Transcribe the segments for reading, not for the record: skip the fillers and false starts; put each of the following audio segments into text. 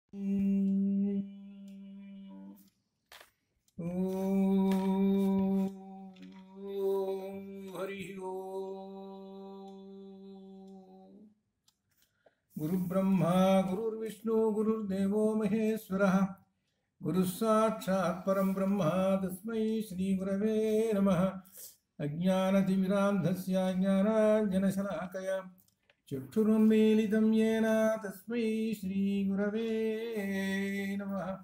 हरि गुरुब्रह्मा गुरुर्विष्णु गुरुर्देवो महेश्वरः गुरुस्साक्षात् परं ब्रह्म तस्मै श्रीगुरवे नमः। अज्ञानतिमिरान्धस्य ज्ञानाञ्जनशलाकया चक्षुरुन्मीलितं येन तस्मै श्रीगुरवे नमः।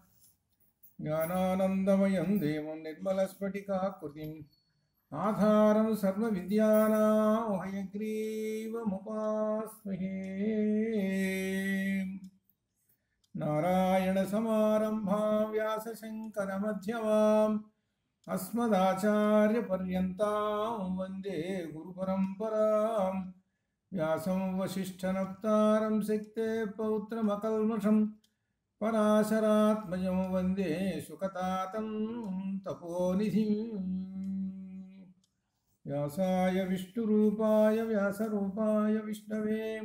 ज्ञानानन्दमयं देवं निर्मलस्फटिकाकृतिम् आधारं सर्वविद्यानां हयग्रीवमुपास्महे। नारायणसमारम्भां व्यासशङ्करमध्यमाम् अस्मदाचार्यपर्यन्तां वन्दे गुरुपरम्परां। व्यासं वसिष्ठनप्तारं सिक्ते पौत्रमकल्मषं पराशरात्मजं वन्दे सुखतातं तपोनिधिम्। व्यासाय विष्णुरूपाय व्यासरूपाय विष्णवे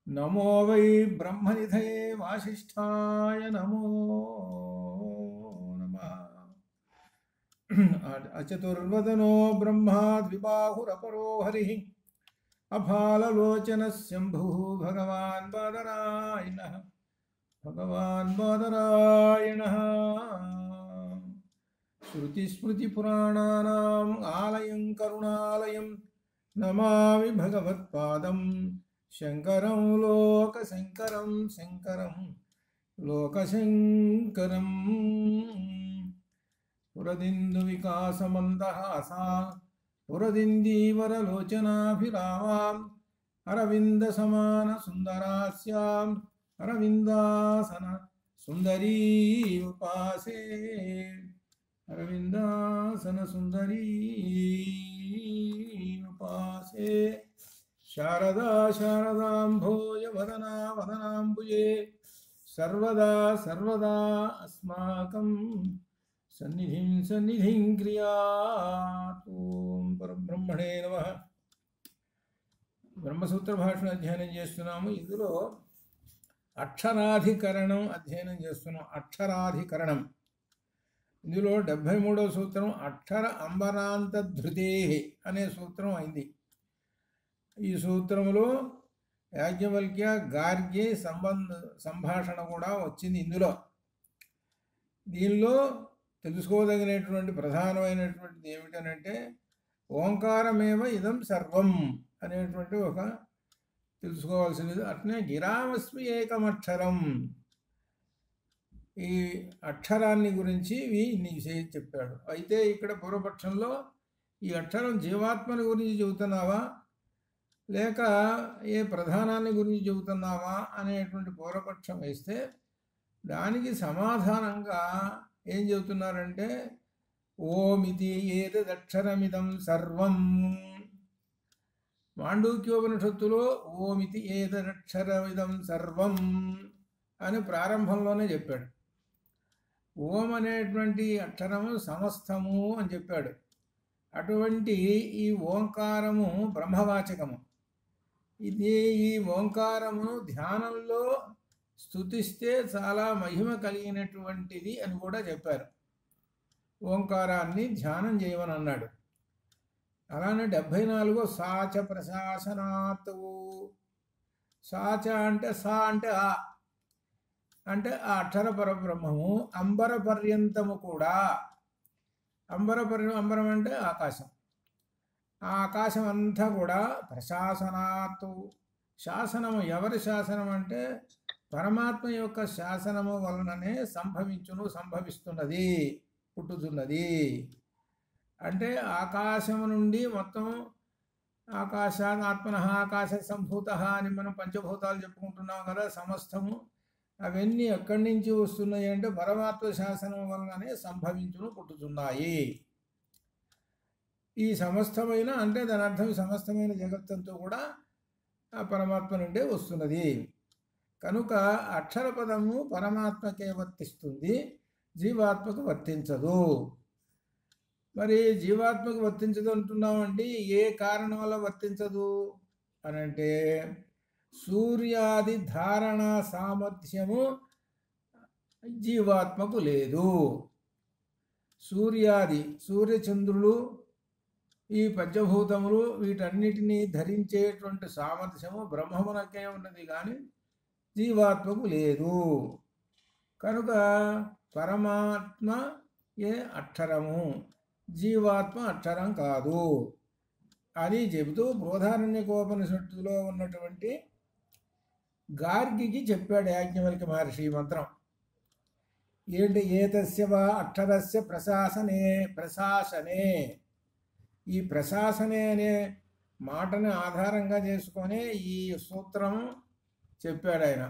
नमो वै ब्रह्मनिधये वासिष्ठाय नमो नमः। अचतुर्वदनो ब्रह्मा द्विबाहुरपरो हरिः अफाललोचनः शम्भुः भगवान् बादरायणः श्रुतिस्मृतिपुराणानाम् आलयं करुणालयं नमामि भगवत्पादं शङ्करं लोकशङ्करं पुरदिन्दुविकासमन्दहासा पुरदिन्दीवरलोचनाभिरामाम् अरविन्दसमानसुन्दरास्याम् अरविन्दासन सुन्दरी उपासे अरविन्दासन सुन्दरी उपासे। शारदा शारदाम्भोज वदना वदनाम्बुजे सर्वदा सर्वदा अस्माकं सन्निधिं क्रियातु। परब्रह्मणे नमः। బ్రహ్మసూత్ర భాషను అధ్యయనం చేస్తున్నాము. ఇందులో అక్షరాధికరణం అధ్యయనం చేస్తున్నాం. అక్షరాధికరణం ఇందులో 73వ సూత్రం అక్షర అంబరాంతధృతే అనే సూత్రం అయింది. ఈ సూత్రంలో యాజ్ఞవల్క్య గార్గ్య సంభాషణ కూడా వచ్చింది. దీనిలో తెలుసుకోదగినటువంటి ప్రధానమైనటువంటిది ఏమిటనంటే ఓంకారమేవ ఇదం సర్వం అనేటువంటి ఒక తెలుసుకోవాల్సినది. అట్నే గిరామస్మి ఏకమక్షరం, ఈ అక్షరాన్ని గురించి ఇన్ని విషయం చెప్పాడు. అయితే ఇక్కడ పూర్వపక్షంలో ఈ అక్షరం జీవాత్మని గురించి చెబుతున్నావా లేక ఏ ప్రధానాన్ని గురించి చెబుతున్నావా అనేటువంటి పూర్వపక్షం వేస్తే దానికి సమాధానంగా ఏం చెబుతున్నారంటే ఓమితి ఏతదక్షరమిదం సర్వం. మాండూక్యోపనిషత్తులో ఓమితి ఏతదక్షరమిదం సర్వం అని ప్రారంభంలోనే చెప్పాడు. ఓం అనేటువంటి అక్షరము సమస్తము అని చెప్పాడు. అటువంటి ఈ ఓంకారము బ్రహ్మవాచకము. ఇది ఈ ఓంకారమును ధ్యానంలో స్తుతిస్తే చాలా మహిమ కలిగినటువంటిది అని కూడా చెప్పారు. ఓంకారాన్ని ధ్యానం చేయమని అన్నాడు. అలానే 74 సాచ ప్రశాసనాత్. సాచ అంటే సా అంటే ఆ అంటే ఆ అక్షర పరబ్రహ్మము అంబర పర్యంతము కూడా. అంబరం అంటే ఆకాశం. ఆ ఆకాశం అంతా కూడా ప్రశాసనాత్. శాసనము ఎవరి శాసనం అంటే పరమాత్మ యొక్క శాసనము వలననే సంభవిస్తున్నది, పుట్టుతున్నది. అంటే ఆకాశము నుండి మొత్తం ఆకాశాత్ ఆత్మన ఆకాశ సంభూత అని మనం పంచభూతాలు చెప్పుకుంటున్నాం కదా, సమస్తము అవన్నీ ఎక్కడి నుంచి వస్తున్నాయి అంటే పరమాత్మ శాసనం వలననే పుట్టుతున్నాయి. ఈ సమస్తమైన అంటే దాని అర్థం సమస్తమైన జగత్తంతో కూడా ఆ పరమాత్మ నుండే వస్తున్నది. కనుక అక్షర పదము పరమాత్మకే వర్తిస్తుంది, జీవాత్మకు వర్తించదు. మరి జీవాత్మకు వర్తించదు అంటున్నామంటే ఏ కారణం వల్ల వర్తించదు అని అంటే సూర్యాది ధారణ సామర్థ్యము జీవాత్మకు లేదు. సూర్యచంద్రులు ఈ పంచభూతములు వీటన్నిటినీ ధరించేటువంటి సామర్థ్యము బ్రహ్మమునకే ఉన్నది, కానీ జీవాత్మకు లేదు. కనుక పరమాత్మ అక్షరము, జీవాత్మ అక్షరం కాదు అని చెబుతూ బృహదారణ్యకోపనిషత్తులో ఉన్నటువంటి గార్గికి చెప్పాడు యాజ్ఞవల్క్య మహర్షి మంత్రం. ఏంటి? ఏతస్య వా అక్షరస్య ప్రశాసనే. ఈ ప్రశాసనే అనే మాటను ఆధారంగా చేసుకొని ఈ సూత్రం చెప్పాడు ఆయన.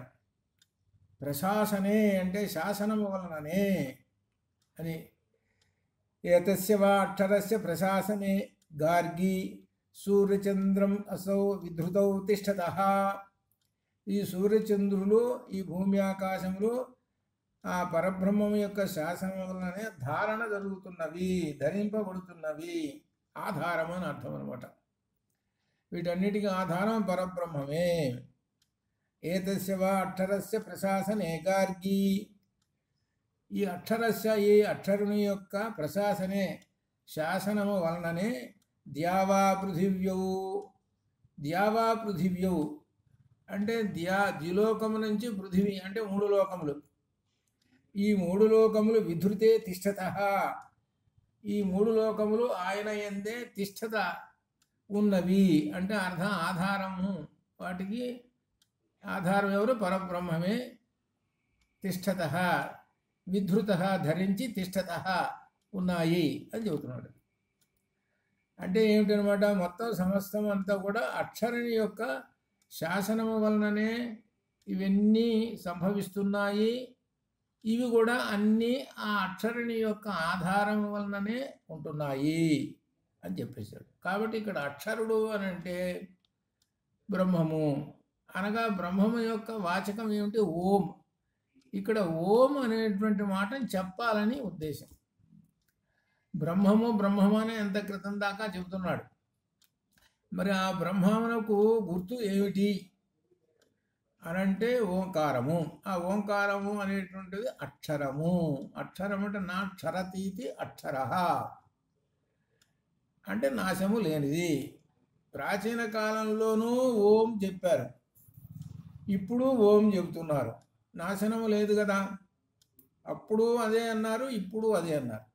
ప్రశాసనే అంటే శాసనము వలననే అని. ఏతస్య వా అక్షరస్య ప్రశాసనే గార్గి సూర్యచంద్రం అసౌ విధృతౌ తిష్టతః. ఈ సూర్యచంద్రులు ఈ భూమి ఆకాశములు ఆ పరబ్రహ్మం యొక్క శాసనం వలననే ధారణ జరుగుతున్నవి, ధరింపబడుతున్నవి. ఆధారము అని అర్థం అనమాట. వీటన్నిటికీ ఆధారం పరబ్రహ్మమే. ఏతస్య వా అక్షరస్య ప్రశాసనే గార్గి. ఈ అక్షరుని యొక్క ప్రశాసనే శాసనము వలననే ద్యావా పృథివ్యౌ అంటే ద్యులోకము నుంచి పృథివీ అంటే 3 లోకములు. ఈ 3 లోకములు విధృతే తిష్టతః. ఈ 3 లోకములు ఆయన యందే తిష్టత ఉన్నవి అంటే ఆధారము. వాటికి ఆధారం ఎవరు? పరబ్రహ్మమే. తిష్టతః విధృతః ధరించి తిష్టతః ఉన్నాయి అని చెబుతున్నాడు. అంటే ఏమిటనమాట? మొత్తం సమస్తం అంతా కూడా అక్షరుని యొక్క శాసనము వలననే ఇవన్నీ సంభవిస్తున్నాయి. ఇవి కూడా అన్నీ ఆ అక్షరుని యొక్క ఆధారం వలననే ఉంటున్నాయి అని చెప్పేశాడు. కాబట్టి ఇక్కడ అక్షరుడు అని అంటే బ్రహ్మము అనగా బ్రహ్మము యొక్క వాచకం ఏమిటి? ఓం. ఇక్కడ ఓం అనేటువంటి మాటను చెప్పాలని ఉద్దేశం. బ్రహ్మము అనే ఎంత క్రితం దాకా చెబుతున్నాడు. మరి ఆ బ్రహ్మమునకు గుర్తు ఏమిటి అనంటే ఓంకారము. ఆ ఓంకారము అనేటువంటిది అక్షరము. అక్షరం అంటే నా క్షరతీతి అక్షర అంటే నాశము లేనిది. ప్రాచీన కాలంలోనూ ఓం చెప్పారు, ఇప్పుడు ఓం చెబుతున్నారు. నాశనము లేదు కదా. అప్పుడు అదే అన్నారు, ఇప్పుడు అదే అన్నారు.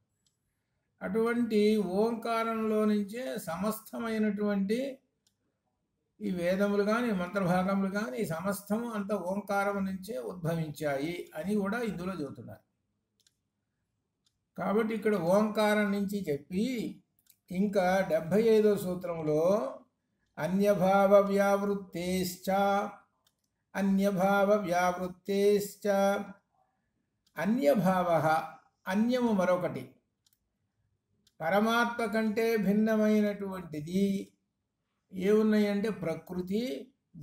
అటువంటి ఓంకారంలో నుంచే సమస్తమైనటువంటి ఈ వేదములు కానీ మంత్రభాగములు కానీ ఈ సమస్తము అంత ఓంకారం నుంచే ఉద్భవించాయి అని కూడా ఇందులో చెబుతున్నారు. కాబట్టి ఇక్కడ ఓంకారం నుంచి చెప్పి ఇంకా 75వ సూత్రంలో అన్యభావ వ్యావృత్తేశ్చ అన్యభావ అన్యము మరొకటి పరమాత్మ కంటే భిన్నమైనటువంటిది ఏమున్నాయంటే ప్రకృతి,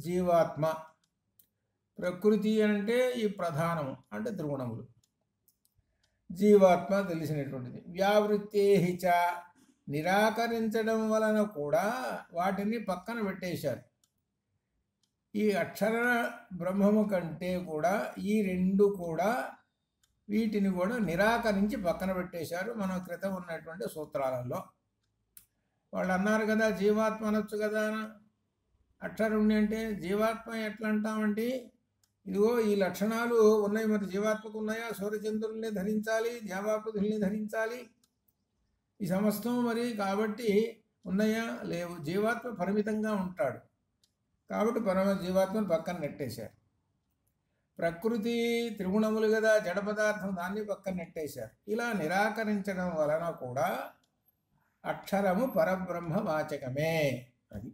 జీవాత్మ. ప్రకృతి అంటే ఈ ప్రధానము అంటే త్రిగుణములు, జీవాత్మ తెలిసినటువంటిది. వ్యావృత్తేహిచ నిరాకరించడం వలన కూడా వాటిని పక్కన పెట్టేశారు. ఈ అక్షర బ్రహ్మము కంటే కూడా ఈ రెండు కూడా వీటిని కూడా నిరాకరించి పక్కన పెట్టేశారు. మనం క్రితం ఉన్నటువంటి సూత్రాలలో వాళ్ళు అన్నారు కదా, జీవాత్మ అనొచ్చు కదా. అక్షరుణ్ణి అంటే జీవాత్మ ఎట్లా అంటామంటే ఇదిగో ఈ లక్షణాలు ఉన్నాయి. మరి జీవాత్మకు ఉన్నాయా? సూర్యచంద్రుల్ని ధరించాలి, ద్యావాపృథుల్ని ధరించాలి, ఈ సమస్తం మరి. కాబట్టి ఉన్నాయా? లేవు. జీవాత్మ పరిమితంగా ఉంటాడు కాబట్టి జీవాత్మను పక్కన నెట్టేశారు. ప్రకృతి త్రిగుణములు కదా, జడ పదార్థం, దాన్ని పక్కన నెట్టేశారు. ఇలా నిరాకరించడం వలన కూడా అక్షరము పరబ్రహ్మ వాచకమే. అది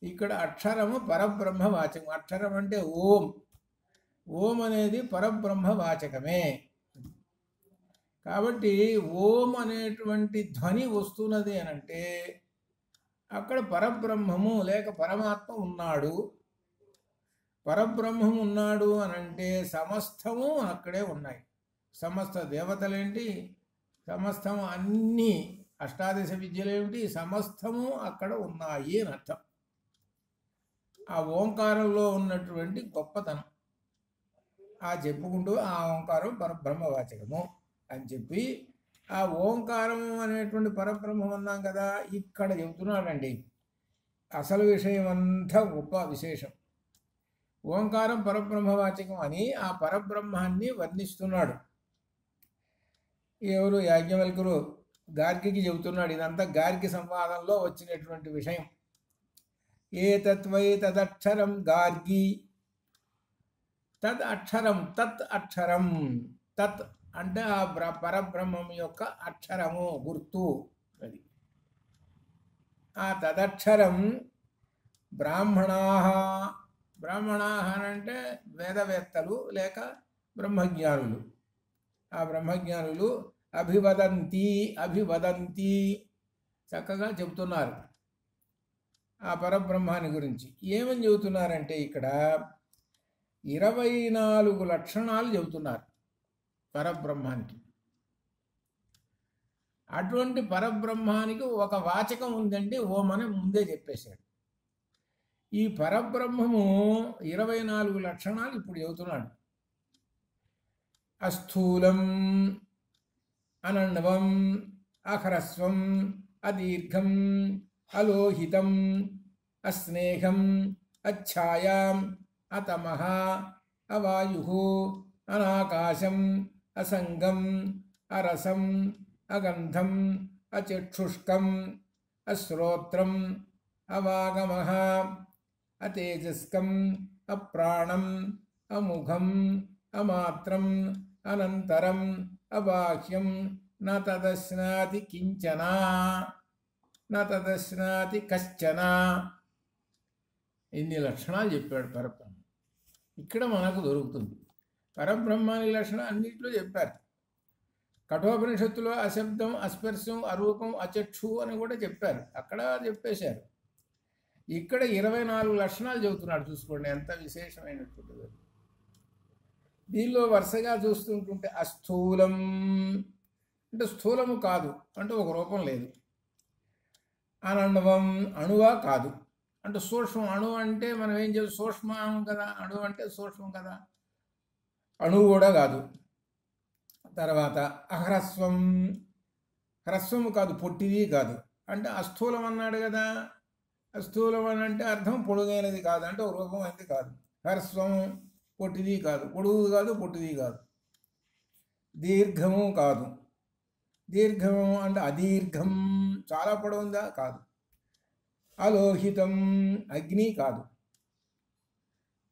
ఇక్కడ అక్షరము పరబ్రహ్మ వాచకం. అక్షరం అంటే ఓం. ఓం అనేది పరబ్రహ్మ వాచకమే. కాబట్టి ఓం అనేటువంటి ధ్వని వస్తున్నది అనంటే అక్కడ పరబ్రహ్మము లేక పరమాత్మ ఉన్నాడు. పరబ్రహ్మము ఉన్నాడు అనంటే సమస్తము అక్కడే ఉన్నాయి. సమస్త దేవతలేంటి, సమస్తము అన్నీ అష్టాదశ విద్యలేమిటి, సమస్తము అక్కడ ఉన్నాయి అని అర్థం. ఆ ఓంకారంలో ఉన్నటువంటి గొప్పతనం. ఆ చెప్పుకుంటూ ఆ ఓంకారం పరబ్రహ్మవాచకము అని చెప్పి ఆ ఓంకారం అనేటువంటి పరబ్రహ్మం అన్నాం కదా, ఇక్కడ చెబుతున్నాడండి అసలు విషయం అంతా గొప్ప విశేషం. ఓంకారం పరబ్రహ్మవాచకం అని ఆ పరబ్రహ్మాన్ని వర్ణిస్తున్నాడు. ఎవరు? యాజ్ఞవల్కులు గార్గికి చెబుతున్నాడు. ఇదంతా గార్గి సంవాదంలో వచ్చినటువంటి విషయం. ఏతత్వై తదక్షరం గార్గి, తద్ అక్షరం, తత్ అక్షరం. తత్ అంటే ఆ పరబ్రహ్మం యొక్క అక్షరము, గుర్తు. అది ఆ తదక్షరం బ్రాహ్మణాః. బ్రాహ్మణాః అంటే వేదవేత్తలు లేక బ్రహ్మజ్ఞానులు. ఆ బ్రహ్మజ్ఞానులు అభివదంతి అభివదంతి చక్కగా చెబుతున్నారు ఆ పరబ్రహ్మాన్ని గురించి. ఏమని చెబుతున్నారంటే ఇక్కడ 24 లక్షణాలు చెబుతున్నారు పరబ్రహ్మానికి. అటువంటి పరబ్రహ్మానికి ఒక వాచకం ఉందండి, ఓమని ముందే చెప్పేశాడు. ఈ పరబ్రహ్మము 24 లక్షణాలు ఇప్పుడు చెబుతున్నాడు. అస్థూలం, అనన్వం, అహ్రస్వం, అదీర్ఘం, అలోహితం, అస్నేహం, అఛాయాం, అతమః, అవాయు, అనాకాశం, అసంగం, అరసం, అగంధం, అచక్షుష్కం, అశ్రోత్రం, అవాగమః, అతేజస్కం, అప్రాణం, అముఖం, అమాత్రం, అనంతరం, అబాహ్యం, న తదశ్నాతి కించన, న తదశ్నాతి కశ్చన. ఇన్ని లక్షణాలు చెప్పాడు పరబ్రహ్మ. ఇక్కడ మనకు దొరుకుతుంది. పరబ్రహ్మాని లక్షణం అన్నింటిలో చెప్పారు. కఠోపనిషత్తులో అశబ్దం, అస్పర్శం, అరూపం, అచక్షు అని కూడా చెప్పారు. అక్కడ చెప్పేశారు. ఇక్కడ 24 లక్షణాలు చెబుతున్నాడు. చూసుకోండి ఎంత విశేషమైనటువంటిది. దీనిలో వరుసగా చూస్తుంటుంటే అస్థూలం అంటే స్థూలము కాదు, అంటే ఒక రూపం లేదు. అనన్వం అణువా కాదు, అంటే సూక్ష్మం. అణువు అంటే మనం ఏం చేయాలి? సూక్ష్మం కదా, అణువు అంటే సూక్ష్మం కదా, అణువు కూడా కాదు. తర్వాత అహ్రస్వం, హ్రస్వము కాదు, పొట్టిది కాదు. అంటే అస్థూలం అన్నాడు కదా, అస్థూలం అని అంటే అర్థం పొడుగైనది కాదు, అంటే ఒక రూపం అనేది కాదు. హ్రస్వం పొట్టిది కాదు, పొడుగు కాదు, పొట్టిది కాదు. దీర్ఘము కాదు, దీర్ఘము అంటే అదీర్ఘం, చాలా పొడవుందా కాదు. అలోహితం అగ్ని కాదు.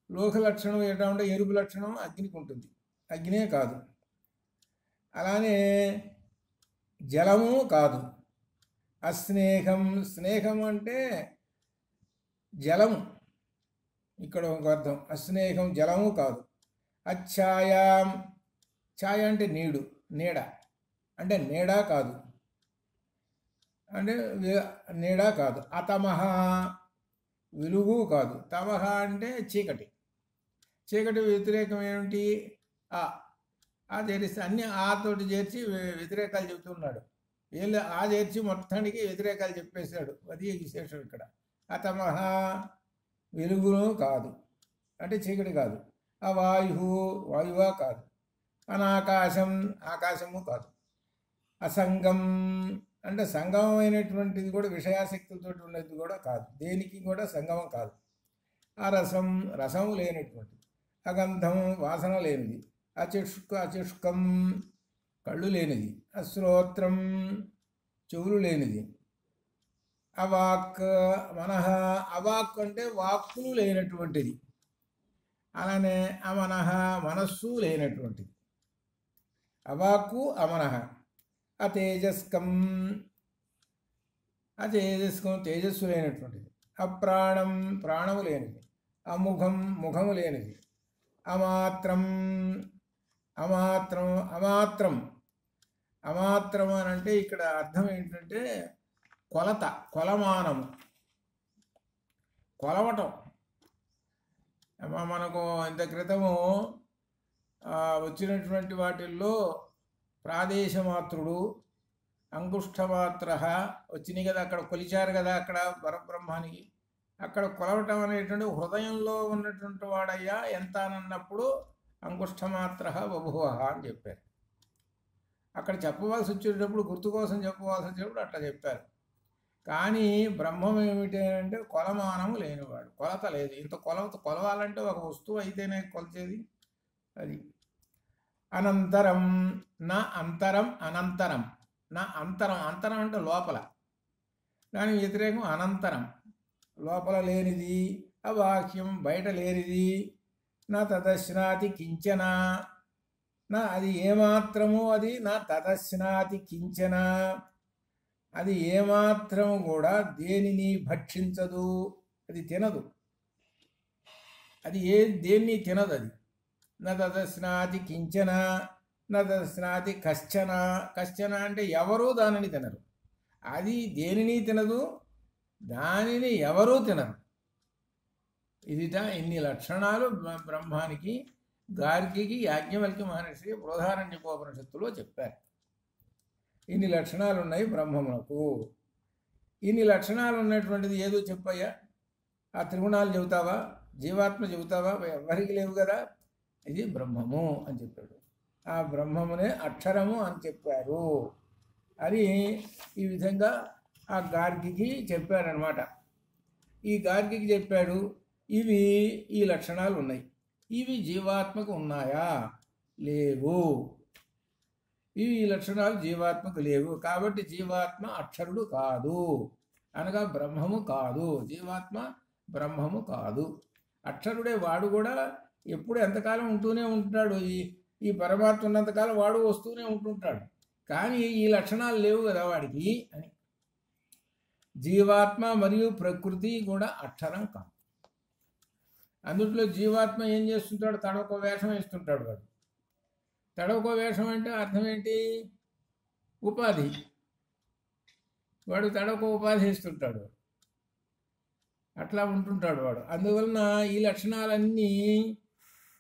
లోక లక్షణం ఏంటంటే ఎరుపు లక్షణం అగ్నికి ఉంటుంది, అగ్నే కాదు. అలానే జలము కాదు. అస్నేహం, స్నేహం అంటే జలము, ఇక్కడ ఒక అర్థం. అస్నేహం జలము కాదు. అఛాయాం, ఛాయ అంటే నీడు, నీడ, అంటే నీడ కాదు, అంటే నీడ కాదు. అతమః వెలుగు కాదు. తమః అంటే చీకటి, చీకటి వ్యతిరేకం ఏమిటి? ఆ చేరిస్తే అన్ని ఆతోటి చేర్చి వ్యతిరేకాలు చెబుతున్నాడు. వీళ్ళు ఆ చేర్చి మొత్తానికి వ్యతిరేకాలు చెప్పేశాడు. అది విశేషం ఇక్కడ. అతమః వెలుగును కాదు, అంటే చీకటి కాదు. అవాయు, వాయువా కాదు. అనాకాశం, ఆకాశము కాదు. అసంగం అంటే సంగమమైనటువంటిది కూడా, విషయాసక్తులతో ఉన్నది కూడా కాదు, దేనికి కూడా సంగమం కాదు. అరసం, రసము లేనటువంటిది. అగంధం, వాసన లేనిది. అచక్షుకం, కళ్ళు లేనిది. అశ్రోత్రం, చెవులు లేనిది. అవాక్, మనః, అవాక్ అంటే వాక్కులు లేనటువంటిది. అలానే అమనః, మనస్సు లేనటువంటిది. అవాక్కు అమనః. అతేజస్కం, అతేజస్కం తేజస్సు లేనటువంటిది. అప్రాణం, ప్రాణము లేనిది. అముఖం, ముఖము లేనిది. అమాత్రం, అమాత్రం, అమాత్రం, అమాత్రం అని అంటే ఇక్కడ అర్థం ఏంటంటే కొలత, కొలమానము, కొలవటం. మనకు ఇంత క్రితము వచ్చినటువంటి వాటిల్లో ప్రాదేశమాత్రుడు, అంగుష్ఠమాత్ర వచ్చినాయి కదా, అక్కడ కొలిచారు కదా అక్కడ పరబ్రహ్మానికి. అక్కడ కొలవటం అనేటువంటి హృదయంలో ఉన్నటువంటి వాడయ్యా ఎంత అన్నప్పుడు అంగుష్ఠమాత్ర బభువ అని చెప్పారు. అక్కడ చెప్పవలసి వచ్చేటప్పుడు గుర్తు కోసం చెప్పవలసి వచ్చేటప్పుడు అట్లా చెప్పారు. కానీ బ్రహ్మం ఏమిటి అంటే కొలమానము లేనివాడు, కొలత లేదు. ఇంత కొలవాలంటే ఒక వస్తువు అయితేనే కొలిచేది. అది అనంతరం నా అంతరం అనంతరం, నా అంతరం, అంతరం అంటే లోపల, దానికి వ్యతిరేకం అనంతరం, లోపల లేనిది, అవాక్యం బయట లేనిది. నా తదశ్నాతి కించన, నా అది ఏమాత్రము, అది నా తదశ్నాతి కించన, అది ఏమాత్రము కూడా దేనిని భక్షించదు, అది తినదు, అది దేన్ని తినదు. అది నా తదశ్నాతి కించన, నా తదశ్నాతి కశ్చన, కశ్చన అంటే ఎవరూ దానిని తినరు. అది దేనిని తినదు, దానిని ఎవరూ తినరు. ఇదిట ఇన్ని లక్షణాలు బ్రహ్మానికి, గార్గికి, యాజ్ఞవల్క్య మహర్షి బృహదారణ్యకోపనిషత్తులో చెప్పారు. ఇన్ని లక్షణాలు ఉన్నాయి బ్రహ్మమునకు. ఇన్ని లక్షణాలు ఉన్నటువంటిది ఏదో చెప్పయ్యా, ఆ త్రిగుణాలు చెబుతావా, జీవాత్మ చెబుతావా, ఎవరికి లేవు కదా, ఇది బ్రహ్మము అని చెప్పాడు. ఆ బ్రహ్మమునే అక్షరము అని చెప్పారు అని ఈ విధంగా ఆ గార్గికి చెప్పారనమాట. ఈ గార్గికి చెప్పాడు, ఇవి ఈ లక్షణాలు ఉన్నాయి, ఇవి జీవాత్మకు ఉన్నాయా, లేవు. ఈ లక్షణాలు జీవాత్మకు లేవు, కాబట్టి జీవాత్మ అక్షరుడు కాదు, అనగా బ్రహ్మము కాదు. జీవాత్మ బ్రహ్మము కాదు, అక్షరుడే. వాడు కూడా ఎప్పుడు ఎంతకాలం ఉంటూనే ఉంటాడు. ఈ పరమాత్మ ఉన్నంతకాలం వాడు వస్తూనే ఉంటుంటాడు. కానీ ఈ లక్షణాలు లేవు కదా వాడికి అని. జీవాత్మ మరియు ప్రకృతి కూడా అక్షరం కాదు. అందుట్లో జీవాత్మ ఏం చేస్తుంటాడు, తడొక వేషం వేస్తుంటాడు. వాడు తడొక వేషం అంటే అర్థం ఏంటి, ఉపాధి. వాడు తడొక ఉపాధి వేస్తుంటాడు, అట్లా ఉంటుంటాడు వాడు. అందువలన ఈ లక్షణాలన్నీ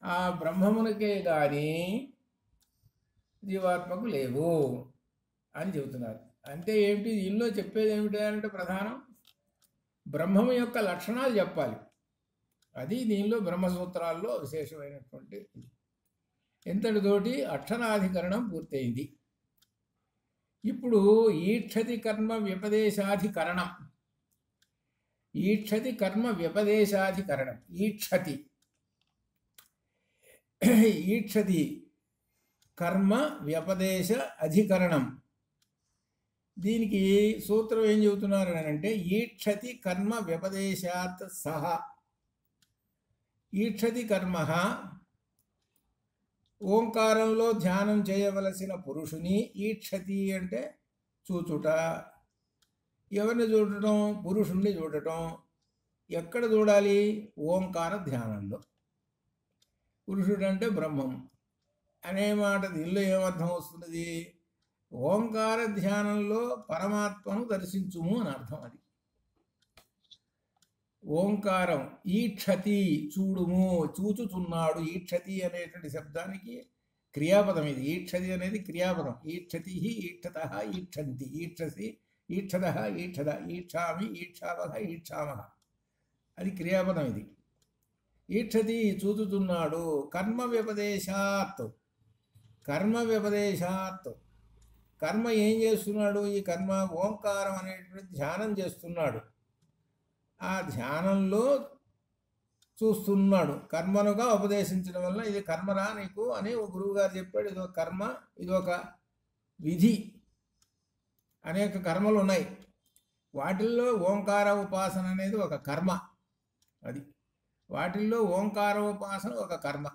ఆ బ్రహ్మమునకే కానీ జీవాత్మకు లేవు అని చెబుతున్నారు. అంటే ఏమిటి, దీనిలో చెప్పేది ఏమిటి అంటే ప్రధానం బ్రహ్మము యొక్క లక్షణాలు చెప్పాలి. అది దీనిలో బ్రహ్మసూత్రాల్లో విశేషమైనటువంటి. ఎంతటితోటి అక్షరాధికరణం పూర్తయింది. ఇప్పుడు ఈక్షతి కర్మ వ్యపదేశాధికరణం. ఈక్షతి కర్మ వ్యపదేశాధికరణం. ఈక్షతి కర్మ వ్యపదేశ అధికరణం. దీనికి సూత్రం ఏం చెబుతున్నారు అని అంటే, ఈక్షతి కర్మ వ్యపదేశాత్ సహ. ఈక్షతి కర్మ ఓంకారంలో ధ్యానం చేయవలసిన పురుషుని ఈక్షతి అంటే చూచుట. ఎవరిని చూడటం, పురుషుణ్ణి చూడటం. ఎక్కడ చూడాలి, ఓంకార ధ్యానంలో. పురుషుడు అంటే బ్రహ్మం అనే మాట దీనిలో ఏమర్థం వస్తున్నది, ఓంకార ధ్యానంలో పరమాత్మను దర్శించుము అని అర్థం. అది ఓంకారం. ఈక్షతి చూడుము, చూచుచున్నాడు. ఈక్షతి అనేటువంటి శబ్దానికి క్రియాపదం ఇది. ఈక్షతి అనేది క్రియాపదం. ఈక్షతి, ఈక్షత, ఈక్షంతి, ఈక్షసి, ఈక్షద, ఈక్షద, ఈక్షామి, ఈక్షావహ, ఈక్షామహ, అది క్రియాపదం ఇది. ఈక్షతి చూచుతున్నాడు. కర్మ వ్యపదేశాత్, కర్మ వ్యపదేశాత్, కర్మ ఏం చేస్తున్నాడు, ఈ కర్మ ఓంకారం అనేటువంటి ధ్యానం చేస్తున్నాడు. ఆ ధ్యానంలో చూస్తున్నాడు. కర్మనుగా ఉపదేశించడం వల్ల ఇది కర్మరా నీకు అని ఒక గురువు గారు చెప్పాడు. ఇదొక కర్మ, ఇదొక విధి. అనేక కర్మలు ఉన్నాయి, వాటిల్లో ఓంకార ఉపాసన అనేది ఒక కర్మ. అది వాటిల్లో ఓంకార ఉపాసన ఒక కర్మ.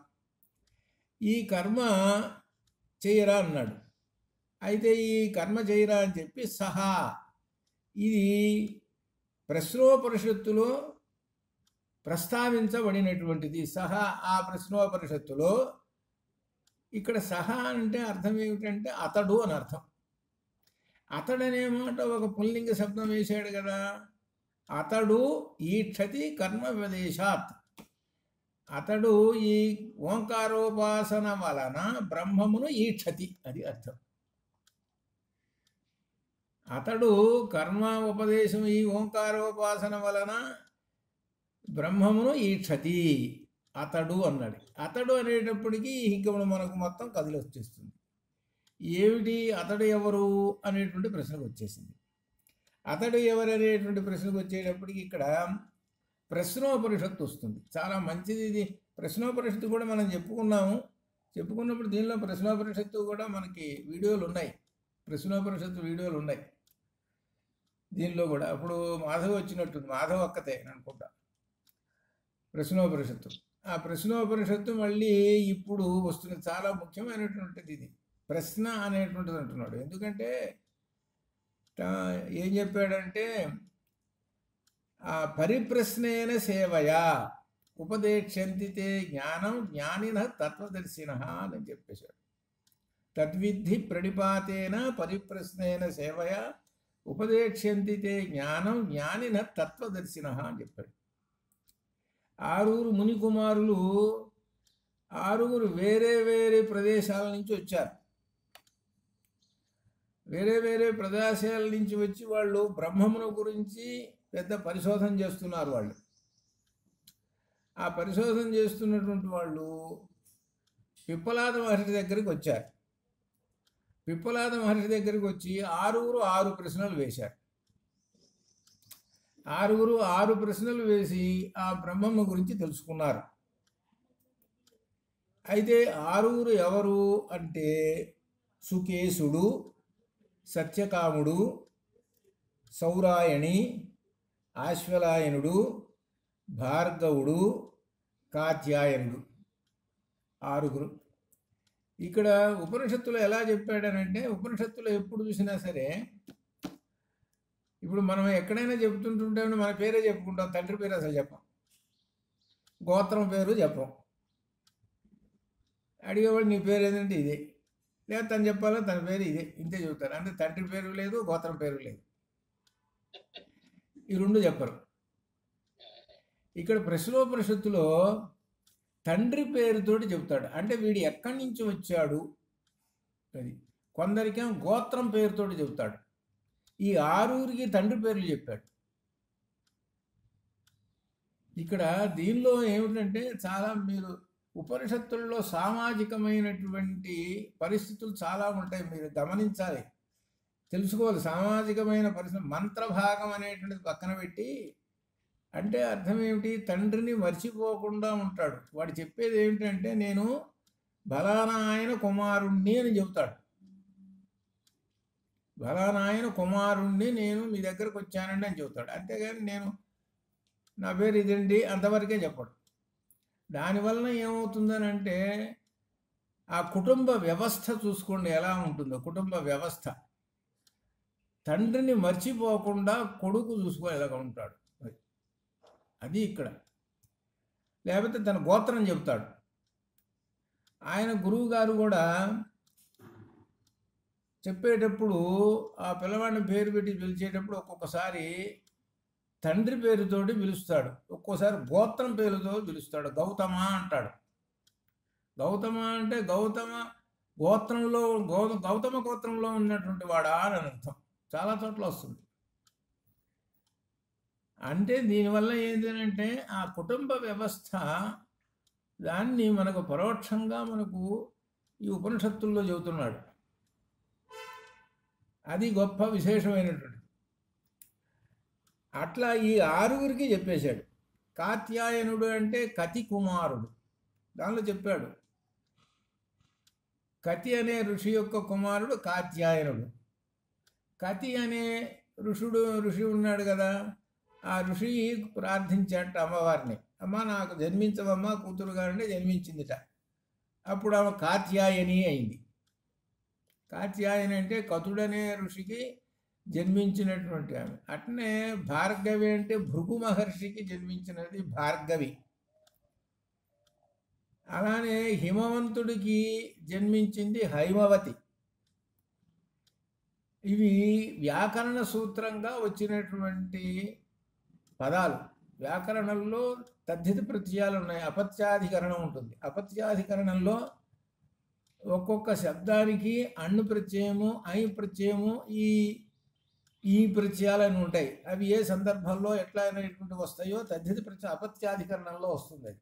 ఈ కర్మ చేయరా అన్నాడు. అయితే ఈ కర్మ చేయరా అని చెప్పి సహా, ఇది ప్రశ్నోపనిషత్తులో ప్రస్తావించబడినటువంటిది. సహా ఆ ప్రశ్నోపనిషత్తులో. ఇక్కడ సహా అంటే అర్థం ఏమిటంటే అతడు అని అర్థం. అతడనే మాట ఒక పుల్లింగ శబ్దం వేశాడు కదా. అతడు ఈక్షతి కర్మ వ్యపదేశాత్. అతడు ఈ ఓంకారోపాసన వలన బ్రహ్మమును ఈక్షతి, అది అర్థం. అతడు కర్మ ఉపదేశం, ఈ ఓంకారోపాసన వలన బ్రహ్మమును ఈక్షతి. అతడు అన్నాడు. అతడు అనేటప్పటికీ ఇక్కడ మనకు మొత్తం కథలు వచ్చేస్తుంది. ఏమిటి అతడు ఎవరు అనేటువంటి ప్రశ్నకు వచ్చేసింది. అతడు ఎవరు అనేటువంటి ప్రశ్నకు వచ్చేటప్పటికి ఇక్కడ ప్రశ్నోపనిషత్తు వస్తుంది. చాలా మంచిది ఇది. ప్రశ్నోపనిషత్తు కూడా మనం చెప్పుకున్నప్పుడు దీనిలో ప్రశ్నోపనిషత్తు కూడా మనకి వీడియోలు ఉన్నాయి. ప్రశ్నోపనిషత్తు వీడియోలు ఉన్నాయి దీనిలో కూడా. అప్పుడు మాధవ్ వచ్చినట్టుంది, మాధవ్ అక్కతే అనుకుంటా ప్రశ్నోపనిషత్తు. ఆ ప్రశ్నోపనిషత్తు మళ్ళీ ఇప్పుడు వస్తుంది. చాలా ముఖ్యమైనటువంటిది ఇది. ప్రశ్న అనేటువంటిది అంటున్నాడు. ఎందుకంటే ఏం చెప్పాడంటే ఆ పరిప్రశ్నేన సేవయా ఉపదేక్షంతి తే జ్ఞానం జ్ఞానిన తత్వదర్శిన అని చెప్పేశాడు. తద్విద్ధి ప్రణిపాతేన పరిప్రశ్నేన సేవయా ఉపదేక్షంతి తే జ్ఞానం జ్ఞానిన తత్వదర్శిన అని చెప్పాడు. 6 ముని కుమారులు 6 వేరే వేరే ప్రదేశాల నుంచి వచ్చారు. వేరే వేరే ప్రదేశాల నుంచి వచ్చి వాళ్ళు బ్రహ్మమును గురించి పెద్ద పరిశోధన చేస్తున్నారు. వాళ్ళు ఆ పరిశోధన చేస్తున్నటువంటి వాళ్ళు పిప్పలాద మహర్షి దగ్గరికి వచ్చారు. పిప్పలాద మహర్షి దగ్గరికి వచ్చి 6 ప్రశ్నలు వేశారు. 6 ప్రశ్నలు వేసి ఆ బ్రహ్మము గురించి తెలుసుకున్నారు. అయితే 6 ఎవరు అంటే సుకేశుడు, సత్యకాముడు, సౌరాయణి, ఆశ్వలాయనుడు, భార్గవుడు, కాత్యాయనుడు. 6. ఇక్కడ ఉపనిషత్తులో ఎలా చెప్పాడనంటే, ఉపనిషత్తులో ఎప్పుడు చూసినా సరే, ఇప్పుడు మనం ఎక్కడైనా చెప్తుంటుంటే మన పేరే చెప్పుకుంటాం, తండ్రి పేరు అసలు చెప్పం, గోత్రం పేరు చెప్పం. అడిగేవాడు నీ పేరు ఏంటంటే ఇదే, లేదా తను చెప్పాలో తన పేరు ఇదే, ఇంతే చెబుతారు. అంటే తండ్రి పేరు లేదు, గోత్రం పేరు లేదు, ఈ 2 చెప్పరు. ఇక్కడ ప్రశ్నోపనిషత్తులో తండ్రి పేరుతోటి చెప్తాడు. అంటే వీడు ఎక్కడి నుంచి వచ్చాడు అది. కొందరికేమో గోత్రం పేరుతోటి చెబుతాడు. ఈ 6 తండ్రి పేర్లు చెప్పాడు. ఇక్కడ దీనిలో ఏమిటంటే చాలా మీరు ఉపనిషత్తుల్లో సామాజికమైనటువంటి పరిస్థితులు చాలా ఉంటాయి, మీరు గమనించాలి, తెలుసుకోవాలి. సామాజికమైన పరిస్థితి మంత్రభాగం అనేటువంటిది పక్కన పెట్టి, అంటే అర్థం ఏమిటి, తండ్రిని మర్చిపోకుండా ఉంటాడు. వాడు చెప్పేది ఏమిటంటే నేను బలానా ఆయన కుమారుణ్ణి అని చెబుతాడు. బలానా ఆయన కుమారుణ్ణి నేను మీ దగ్గరకు వచ్చానండి అని చెబుతాడు. అంతేగాని నేను నా పేరు ఇదండి అంతవరకే చెప్పడు. దానివలన ఏమవుతుందని అంటే ఆ కుటుంబ వ్యవస్థ చూసుకోండి ఎలా ఉంటుందో. కుటుంబ వ్యవస్థ తండ్రిని మర్చిపోకుండా కొడుకు చూసుకోలేలాగా ఉంటాడు. అది ఇక్కడ. లేకపోతే తన గోత్రం చెబుతాడు. ఆయన గురువు గారు కూడా చెప్పేటప్పుడు ఆ పిల్లవాడిని పేరు పెట్టి పిలిచేటప్పుడు ఒక్కొక్కసారి తండ్రి పేరుతోటి పిలుస్తాడు, ఒక్కోసారి గోత్రం పేరుతో పిలుస్తాడు. గౌతమ అంటాడు. గౌతమ అంటే గౌతమ గోత్రంలో గౌతమ గోత్రంలో ఉన్నటువంటి వాడా అని అర్థం. చాలా చోట్ల వస్తుంది. అంటే దీనివల్ల ఏంటంటే ఆ కుటుంబ వ్యవస్థ దాన్ని మనకు పరోక్షంగా మనకు ఈ ఉపనిషత్తుల్లో చెబుతున్నాడు. అది గొప్ప విశేషమైనటువంటి. అట్లా ఈ 6 చెప్పేశాడు. కాత్యాయనుడు అంటే కతి కుమారుడు, దానిలో చెప్పాడు. కతి అనే ఋషి యొక్క కుమారుడు కాత్యాయనుడు. కతి అనే ఋషి ఉన్నాడు కదా, ఆ ఋషి ప్రార్థించాట అమ్మవారిని, అమ్మ నాకు జన్మించవమ్మా కూతురు గారంటే జన్మించిందిట. అప్పుడు ఆమె కాత్యాయని అయింది. కాత్యాయని అంటే కతుడనే ఋషికి జన్మించినటువంటి ఆమె. అట్నే భార్గవి అంటే భృగు మహర్షికి జన్మించినది భార్గవి. అలానే హిమవంతుడికి జన్మించింది హైమవతి. ఇవి వ్యాకరణ సూత్రంగా వచ్చినటువంటి పదాలు. వ్యాకరణంలో తద్ధిత ప్రత్యయాలు ఉన్నాయి, అపత్యాధికరణం ఉంటుంది. అపత్యాధికరణంలో ఒక్కొక్క శబ్దానికి అణ్ణు ప్రత్యయము, ఐ ప్రత్యయము, ఈ ప్రత్యయాలని ఉంటాయి. అవి ఏ సందర్భంలో ఎట్లా అనేటువంటి వస్తాయో తద్ధిత ప్రత్యయ అపత్యాధికరణంలో వస్తుంది.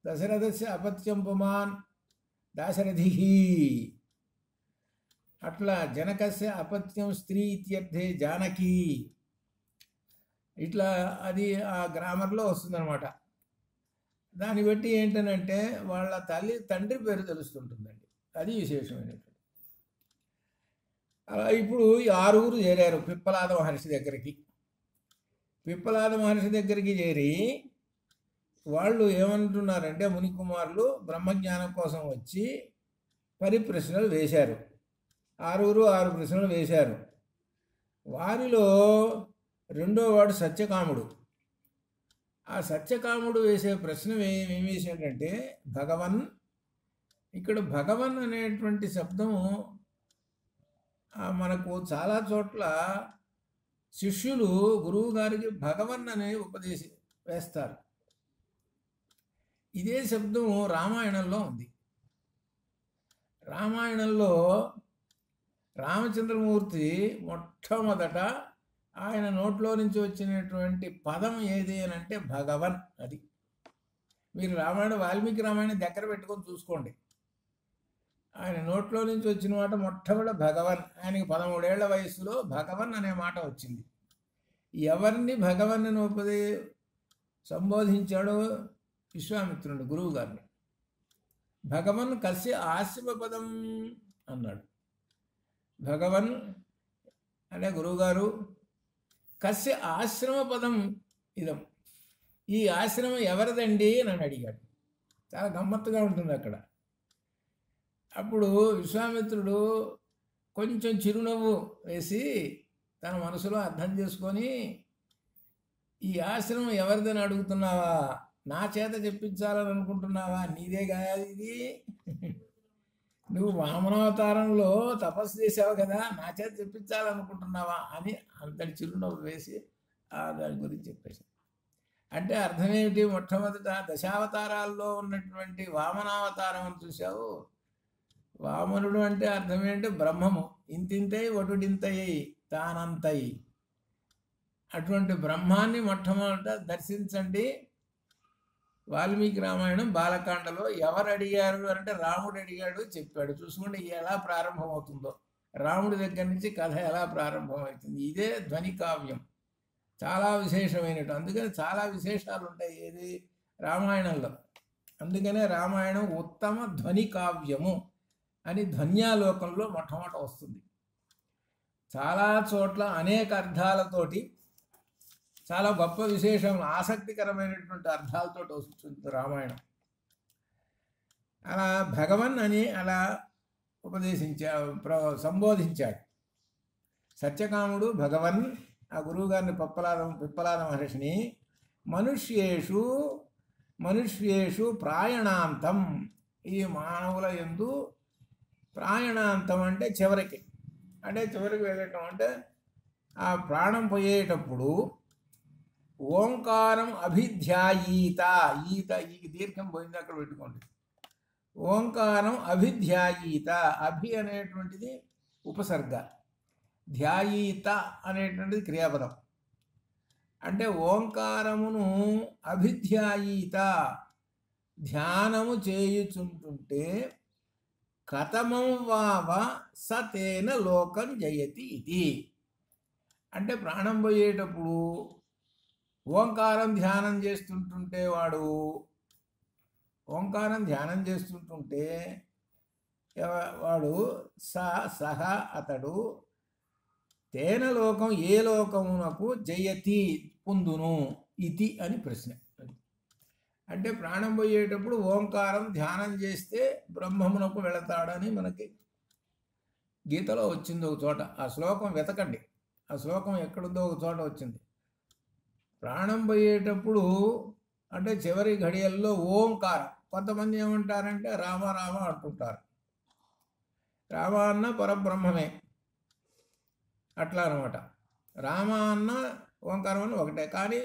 దశరథస్య అపత్యం పుమాన్ దాశరథి. అట్లా జనకస్య అపత్యం స్త్రీ ఇత్యర్థే జానకి. ఇట్లా అది ఆ గ్రామర్లో వస్తుందన్నమాట. దాన్ని బట్టి ఏంటనంటే వాళ్ళ తండ్రి పేరు తెలుస్తుంటుందండి. అది విశేషమైనటువంటి. అలా ఇప్పుడు ఈ 6 చేరారు పిప్పలాద మహర్షి దగ్గరికి. పిప్పలాద మహర్షి దగ్గరికి చేరి వాళ్ళు ఏమంటున్నారంటే, మునికుమారులు బ్రహ్మజ్ఞానం కోసం వచ్చి పరిప్రశ్నలు వేశారు. 6 ప్రశ్నలు వేశారు. వారిలో రెండో వాడు సత్యకాముడు. ఆ సత్యకాముడు వేసే ప్రశ్న ఏం వేసాడంటే, భగవన్. ఇక్కడ భగవన్ అనేటువంటి శబ్దము మనకు చాలా చోట్ల శిష్యులు గురువు గారికి భగవన్ అనే వేస్తారు. ఇదే శబ్దం రామాయణంలో ఉంది. రామాయణంలో రామచంద్రమూర్తి మొట్టమొదట ఆయన నోట్లో నుంచి వచ్చినటువంటి పదం ఏది అని అంటే భగవన్. అది మీరు వాల్మీకి రామాయణం దగ్గర పెట్టుకొని చూసుకోండి. ఆయన నోట్లో నుంచి వచ్చిన మాట మొట్టమొదట భగవన్. ఆయనకి 13 ఏళ్ల వయస్సులో భగవన్ అనే మాట వచ్చింది. ఎవరిని భగవన్ అని సంబోధించాడో విశ్వామిత్రుడు గురువు గారిని. భగవన్ కస్య ఆశ్రమ పదం అన్నాడు. భగవన్ అనే గురువుగారు కస్య ఆశ్రమ పదం ఇదం, ఈ ఆశ్రమం ఎవరిదండి అని అడిగాడు. చాలా గమ్మత్తుగా ఉంటుంది అక్కడ. అప్పుడు విశ్వామిత్రుడు కొంచెం చిరునవ్వు వేసి తన మనసులో అర్థం చేసుకొని, ఈ ఆశ్రమం ఎవరిదని అడుగుతున్నావా? నా చేత చెప్పించాలని అనుకుంటున్నావా? నీదే కాదు ఇది. నువ్వు వామనావతారంలో తపస్సు చేసావు కదా, నా చేత చెప్పించాలనుకుంటున్నావా అని అంతటి చిరునవ్వు వేసి దాని గురించి చెప్పేశాను. అంటే అర్థమేమిటి? మొట్టమొదట దశావతారాల్లో ఉన్నటువంటి వామనావతారం అని చూసావు. వామనుడు అంటే అర్థమేంటి? బ్రహ్మము. ఇంతింతై ఒటుడింతయి తానంతయి. అటువంటి బ్రహ్మాన్ని మొట్టమొదట దర్శించండి. వాల్మీకి రామాయణం బాలకాండలో ఎవరు అడిగారు అంటే రాముడు అడిగాడు, చెప్పాడు. చూసుకోండి ఎలా ప్రారంభమవుతుందో. రాముడి దగ్గర నుంచి కథ ఎలా ప్రారంభమవుతుంది. ఇదే ధ్వని కావ్యం, చాలా విశేషమైనట్టు. అందుకని చాలా విశేషాలు ఉంటాయి ఏది రామాయణంలో. అందుకనే రామాయణం ఉత్తమ ధ్వని కావ్యము అని ధ్వన్యాలోకంలో మొట్టమొదట వస్తుంది. చాలా చోట్ల అనేక అర్థాలతోటి చాలా గొప్ప విశేషం, ఆసక్తికరమైనటువంటి అర్థాలతో వస్తుంది రామాయణం. అలా భగవన్ అని అలా సంబోధించాడు సత్యకాముడు. భగవన్ ఆ గురువుగారిని పిప్పలాద మహర్షిని మనుష్యేషు ప్రాయణాంతం, ఈ మానవుల యందు ప్రాయణాంతం అంటే చివరికి వెళ్ళటం అంటే ఆ ప్రాణం పోయేటప్పుడు ఓంకారం అభిధ్యాయీత. ఈ దీర్ఘం పోయింది అక్కడ పెట్టుకోండి. ఓంకారం అభిధ్యాయీత. అభి అనేటువంటిది ఉపసర్గ, ధ్యాయీత అనేటువంటిది క్రియాపదం. అంటే ఓంకారమును అభిధ్యాయీత ధ్యానము చేయుచుంటుంటే కథమం వావ సతేన లోకం జయతి ఇది. అంటే ప్రాణం పోయేటప్పుడు ఓంకారం ధ్యానం చేస్తుంటుంటే వాడు సహ అతడు తేన లోకం ఏ లోకమునకు జయతి పొందును ఇది అని ప్రశ్న. అంటే ప్రాణం పోయేటప్పుడు ఓంకారం ధ్యానం చేస్తే బ్రహ్మమునకు వెళతాడని మనకి గీతలో వచ్చింది ఒక చోట. ఆ శ్లోకం వెతకండి, ఆ శ్లోకం ఎక్కడుందో ఒక చోట వచ్చింది. ప్రాణం పోయేటప్పుడు అంటే చివరి ఘడియల్లో ఓంకారం. కొంతమంది ఏమంటారంటే రామ రామ అంటుంటారు. రామ అన్న పరబ్రహ్మమే, అట్లా అనమాట. రామ అన్న ఓంకారం అన్న ఒకటే. కానీ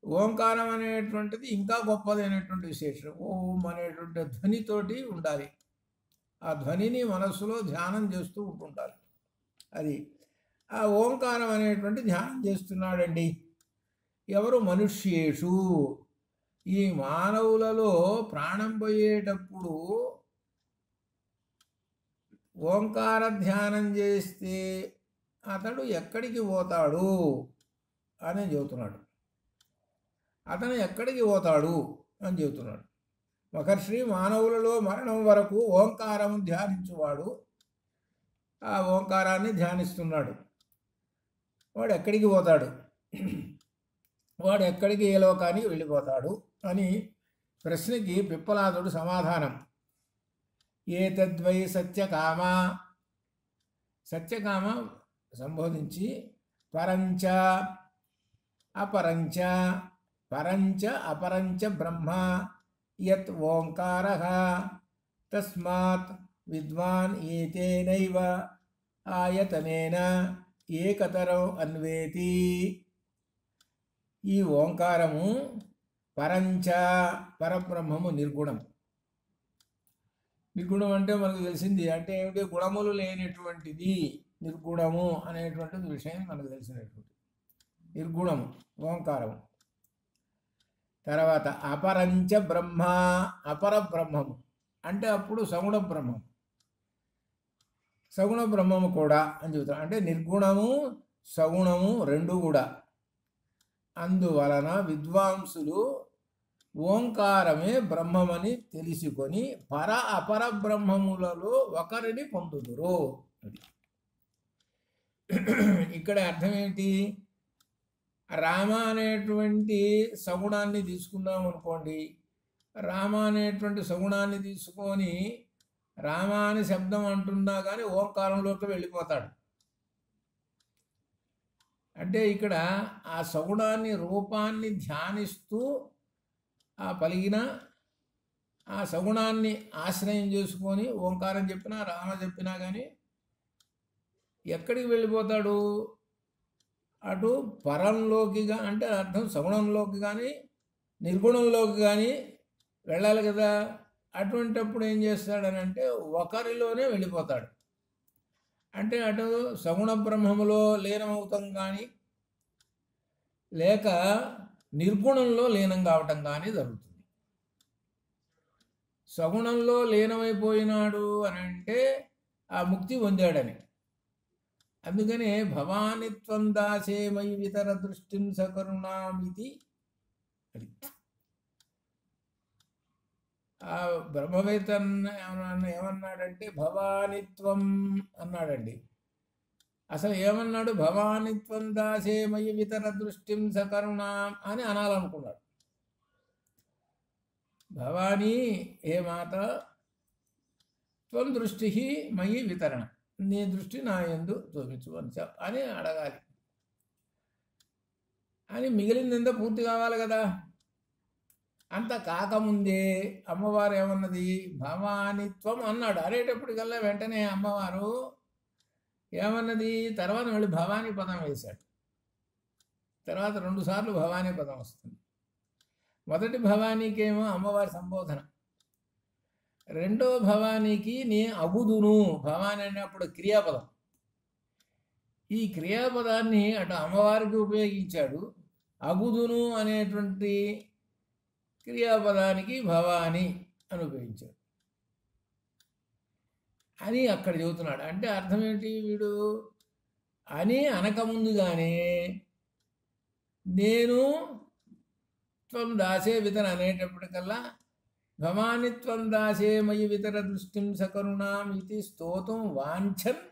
ఓంకారం అనేటువంటిది ఇంకా గొప్పదైనటువంటి విశేషం. ఓం అనేటువంటి ధ్వనితోటి ఉండాలి. ఆ ధ్వనిని మనస్సులో ధ్యానం చేస్తూ ఉంటుంటారు. అది ఆ ఓంకారం అనేటువంటి ధ్యానం చేస్తున్నాడండి ఎవరు? మనుష్యేషు. ఈ మానవులలో ప్రాణం పోయేటప్పుడు ఓంకార ధ్యానం చేస్తే అతడు ఎక్కడికి పోతాడు అని చెబుతున్నాడు. అతను ఎక్కడికి పోతాడు అని చెబుతున్నాడు. మహర్షి మానవులలో మరణం వరకు ఓంకారం ధ్యానించువాడు ఆ ఓంకారాన్ని ధ్యానిస్తున్నాడు. వాడు ఎక్కడికి పోతాడు, వాడు ఎక్కడికి ఏ లోకానికి వెళ్ళిపోతాడు అని ప్రశ్నకి పిప్పలాదుడు సమాధానం. ఏతద్వై సత్యకామ, సత్యకామ సంబోధించి పరంచ అపరంచ పరంచ అపరంచ బ్రహ్మ యత్ ఓంకారః తస్మాత్ విద్వాన్ ఏతేనైవ ఆయతనేన ఏకతరం అన్వేతి. ఈ ఓంకారము పరంచ, పరబ్రహ్మము నిర్గుణం. నిర్గుణం అంటే మనకు తెలిసింది అంటే ఏమిటి, గుణములు లేనటువంటిది నిర్గుణము అనేటువంటిది విషయం మనకు తెలిసినటువంటి నిర్గుణము ఓంకారము. తర్వాత అపరంచ బ్రహ్మ, అపర బ్రహ్మము అంటే అప్పుడు సగుణ బ్రహ్మం, సగుణ బ్రహ్మము కూడా అని చెబుతాం. అంటే నిర్గుణము సగుణము రెండు కూడా. అందువలన విద్వాంసులు ఓంకారమే బ్రహ్మమని తెలుసుకొని పర అపర బ్రహ్మములలో ఒకరిని పొందుదురు. ఇక్కడ అర్థం ఏంటి, రామ అనేటువంటి సగుణాన్ని తీసుకున్నాం అనుకోండి. రామ అనేటువంటి సగుణాన్ని తీసుకొని రామ అని శబ్దం అంటున్నా కానీ ఓంకారంలోకి వెళ్ళిపోతాడు. అంటే ఇక్కడ ఆ సగుణాన్ని రూపాన్ని ధ్యానిస్తూ ఆ పలిగిన ఆ సగుణాన్ని ఆశ్రయం చేసుకొని ఓంకారం చెప్పినా రామ చెప్పినా కానీ ఎక్కడికి వెళ్ళిపోతాడు, అటు పరంలోకిగా అంటే అర్థం సగుణంలోకి కానీ నిర్గుణంలోకి కానీ వెళ్ళాలి కదా. అటువంటిప్పుడు ఏం చేస్తాడని అంటే ఒకరిలోనే వెళ్ళిపోతాడు. అంటే అటు సగుణ బ్రహ్మములో లీనమవుతాం కానీ లేక నిర్గుణంలో లీనం కావటం కానీ జరుగుతుంది. సగుణంలో లీనమైపోయినాడు అని అంటే ఆ ముక్తి పొందాడని. అందుకనే భవానిత్వం దాసే మయి వితర దృష్టిం సకరుణామితి. అది ఆ బ్రహ్మవేత్త ఏమన్నాడంటే భవానిత్వం అన్నాడండి. అసలు ఏమన్నాడు, భవానిత్వం దాసే మయి వితర దృష్టిం సకరుణాం అని అనాలనుకున్నాడు. భవానీ ఏ మాత త్వం దృష్టి మయి వితరణ, నీ దృష్టి నా యందు చూపించు అని అడగాలి. అని మిగిలిందంతా పూర్తి కావాలి కదా. అంత కాకముందే అమ్మవారు ఏమన్నది, భవానిత్వం అన్నాడు. అనేటప్పటికల్లా వెంటనే అమ్మవారు ఏమన్నది, తర్వాత మళ్ళీ భవానీ పదం వేశాడు. తర్వాత 2 సార్లు భవానీ పదం వస్తుంది. మొదటి భవానీకేమో అమ్మవారి సంబోధన, రెండో భవానీకి నీ అగుదును. భవాని అన్నప్పుడు క్రియాపదం. ఈ క్రియాపదాన్ని అటు అమ్మవారికి ఉపయోగించాడు, అగుదును అనేటువంటి క్రియాపదానికి భవాని అని ఉపయోగించాడు అని అక్కడ చెబుతున్నాడు. అంటే అర్థం ఏంటి, వీడు అని అనకముందుగానే నేను త్వం దాసే వితర అనేటప్పటికల్లా భవానిత్వం దాసే మయి వితర దృష్టిం సకరుణాం ఇది స్తోతం వాంఛన్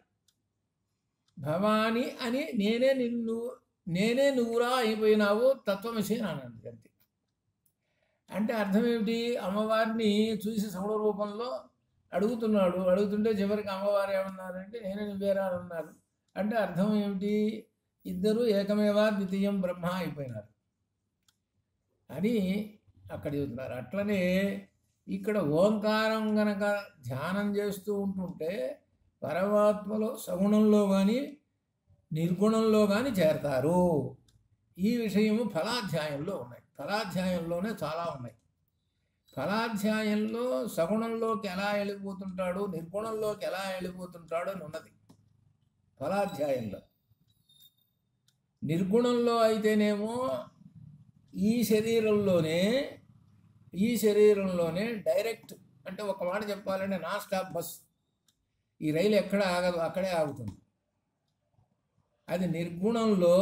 భవాని అని నేనే నువ్వురా అయిపోయినావు తత్వమసి అని అంతే. అంటే అర్థం ఏమిటి, అమ్మవారిని చూసి సగుణ రూపంలో అడుగుతున్నాడు. అడుగుతుంటే చివరికి అమ్మవారు ఏమన్నారంటే నేనే నువ్వేరా అన్నారు. అంటే అర్థం ఏమిటి, ఇద్దరు ఏకమేవా ద్వితీయం బ్రహ్మ అయిపోయినారు అని అక్కడ చెబుతున్నారు. అట్లనే ఇక్కడ ఓంకారం గనక ధ్యానం చేస్తూ ఉంటుంటే పరమాత్మలో సగుణంలో కానీ నిర్గుణంలో కానీ చేరతారు. ఈ విషయము ఫలాధ్యాయంలో ఉన్నాయి. ఫలాధ్యాయంలోనే చాలా ఉన్నాయి. ఫలాధ్యాయంలో సగుణంలోకి ఎలా వెళ్ళిపోతుంటాడు, నిర్గుణంలోకి ఎలా వెళ్ళిపోతుంటాడు అని ఉన్నది ఫలాధ్యాయంలో. నిర్గుణంలో అయితేనేమో ఈ శరీరంలోనే ఈ శరీరంలోనే డైరెక్ట్, అంటే ఒక మాట చెప్పాలంటే నాన్ స్టాప్ బస్. ఈ రైలు ఎక్కడ ఆగదు, అక్కడే ఆగుతుంది. అది నిర్గుణంలో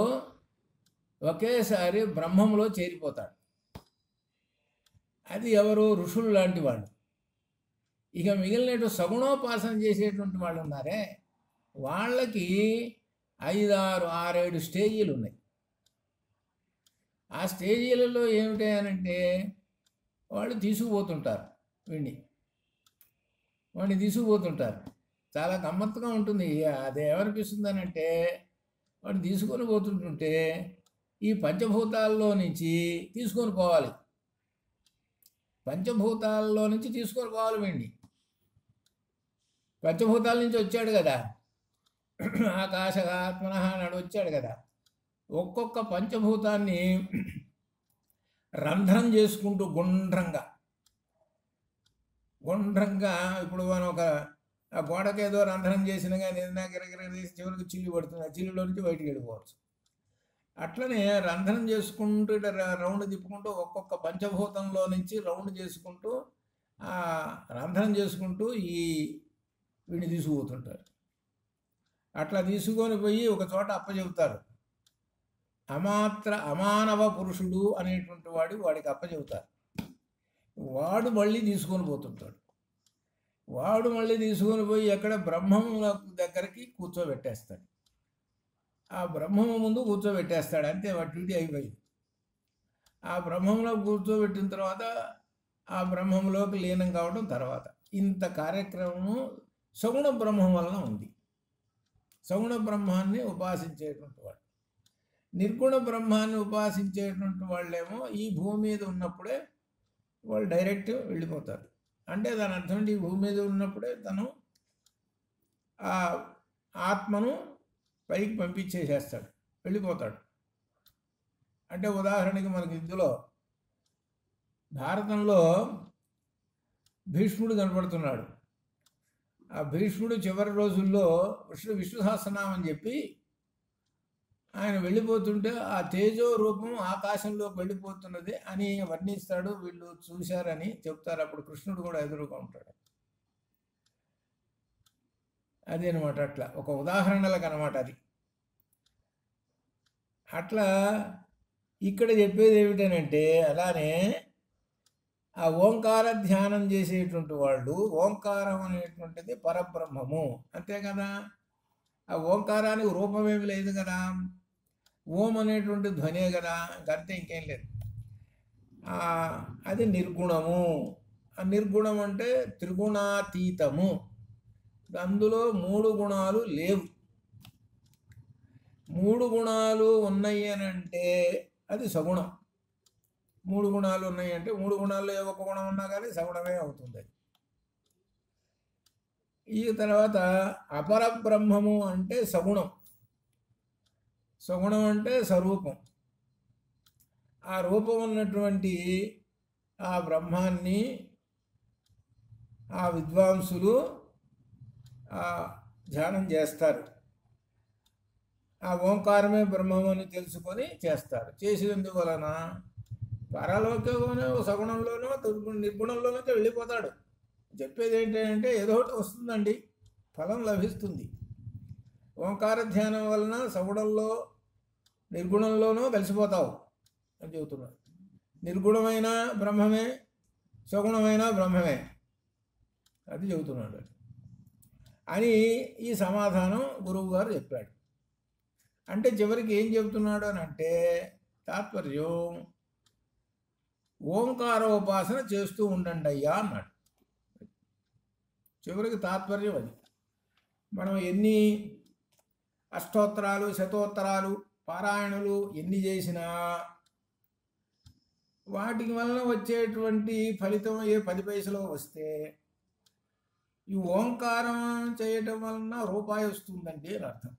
ఒకేసారి బ్రహ్మంలో చేరిపోతాడు. అది ఎవరు? ఋషులు లాంటి వాళ్ళు. ఇక మిగిలినట్టు సగుణోపాసన చేసేటువంటి వాళ్ళు ఉన్నారే, వాళ్ళకి 5, 6, 6, 7 స్టేజీలు ఉన్నాయి. ఆ స్టేజీలలో ఏమిటి అనంటే వాళ్ళు తీసుకుపోతుంటారు, వాడిని తీసుకుపోతుంటారు. చాలా గమ్మత్తుగా ఉంటుంది. అది ఏమనిపిస్తుంది అనంటే, వాడిని తీసుకొని పోతుంటుంటే ఈ పంచభూతాల్లో నుంచి తీసుకొని పోవాలి, వీడిని. పంచభూతాల నుంచి వచ్చాడు కదా, ఆకాశ ఆత్మన నాడు వచ్చాడు కదా. ఒక్కొక్క పంచభూతాన్ని రంధ్రం చేసుకుంటూ గుండ్రంగా ఇప్పుడు మనం ఒక గోడకి ఏదో రంధ్రం చేసినా కానీ ఏదైనా గిరగిర తీసి చివరికి చిల్లు పడుతుంది, ఆ చిల్లులో నుంచి బయటికి వెళ్ళిపోవచ్చు. అట్లనే రంధ్రం చేసుకుంటూ రౌండ్ తిప్పుకుంటూ ఒక్కొక్క పంచభూతంలో నుంచి రౌండ్ చేసుకుంటూ రంధ్రం చేసుకుంటూ వీడిని తీసుకుపోతుంటారు. అట్లా తీసుకొని పోయి ఒక చోట అప్పచెబుతారు. అమానవ పురుషుడు అనేటువంటి వాడికి అప్పచెబుతారు. వాడు మళ్ళీ తీసుకొని పోతుంటాడు. వాడు మళ్ళీ తీసుకొని పోయి ఎక్కడ బ్రహ్మముల దగ్గరికి కూర్చోబెట్టేస్తాడు. ఆ బ్రహ్మము ముందు కూర్చోబెట్టేస్తాడు. అంతే, వాటి డ్యూటీ అయిపోయింది. ఆ బ్రహ్మంలో కూర్చోబెట్టిన తర్వాత ఆ బ్రహ్మంలోకి లీనం కావడం తర్వాత ఇంత కార్యక్రమము సగుణ బ్రహ్మం వలన ఉంది. సగుణ బ్రహ్మాన్ని ఉపాసించేటువంటి వాడు. నిర్గుణ బ్రహ్మాన్ని ఉపాసించేటువంటి వాళ్ళేమో ఈ భూమి మీద ఉన్నప్పుడే వాళ్ళు డైరెక్ట్ వెళ్ళిపోతారు. అంటే దాని అర్థం ఈ భూమి మీద ఉన్నప్పుడే తను ఆ ఆత్మను పైకి పంపించేసేస్తాడు, వెళ్ళిపోతాడు. అంటే ఉదాహరణకి మనకి ఇందులో భారతంలో భీష్ముడు కనపడుతున్నాడు. ఆ భీష్ముడు చివరి రోజుల్లో విష్ణు సహస్రనామం చెప్పి ఆయన వెళ్ళిపోతుంటే ఆ తేజో రూపం ఆకాశంలోకి వెళ్ళిపోతున్నది అని వర్ణిస్తాడు. వీళ్ళు చూశారని చెప్తారు. అప్పుడు కృష్ణుడు కూడా ఎదురుగా ఉంటాడు. అదేనమాట. అట్లా ఒక ఉదాహరణలకు అనమాట అది. అట్లా ఇక్కడ చెప్పేది ఏమిటనంటే, అలానే ఆ ఓంకార ధ్యానం చేసేటువంటి వాళ్ళు, ఓంకారం అనేటువంటిది పరబ్రహ్మము, అంతే కదా. ఆ ఓంకారానికి రూపమేమి లేదు కదా, ఓం అనేటువంటి ధ్వనే కదా, ఇంకంతే, ఇంకేం లేదు. అది నిర్గుణము. ఆ నిర్గుణం అంటే త్రిగుణాతీతము. అందులో 3 గుణాలు లేవు. 3 గుణాలు ఉన్నాయి అని అంటే అది సగుణం. 3 గుణాలు ఉన్నాయి అంటే 3 గుణాల్లో ఏ ఒక్క గుణం ఉన్నా కానీ సగుణమే అవుతుంది. ఈ తర్వాత అపరబ్రహ్మము అంటే సగుణం. సగుణం అంటే స్వరూపం. ఆ రూపం ఉన్నటువంటి ఆ బ్రహ్మాన్ని ఆ విద్వాంసులు ధ్యానం చేస్తారు. ఆ ఓంకారమే బ్రహ్మమని తెలుసుకొని చేస్తారు. చేసినందువలన పరలోకంలోనే సగుణంలోనో నిర్గుణంలోనో వెళ్ళిపోతాడు. చెప్పేది ఏంటంటే ఏదో ఒకటి వస్తుందండి, ఫలం లభిస్తుంది. ఓంకార ధ్యానం వలన సగుణంలో నిర్గుణంలోనూ కలిసిపోతావు అని చెబుతున్నాడు. నిర్గుణమైన బ్రహ్మమే, సగుణమైన బ్రహ్మమే, అది చెబుతున్నాడు అని ఈ సమాధానం గురువు గారు చెప్పాడు. అంటే చివరికి ఏం చెబుతున్నాడు అని అంటే తాత్పర్యం, ఓంకారోపాసన చేస్తూ ఉండండి అయ్యా అన్నాడు. చివరికి తాత్పర్యం అది. మనం ఎన్ని అష్టోత్తరాలు, శతోత్తరాలు, పారాయణలు ఎన్ని చేసినా వాటికి వలన వచ్చేటువంటి ఫలితం ఏ 10 పైసలో వస్తే ఈ ఓంకారం చేయటం వలన రూపాయి వస్తుందండి అని అర్థం.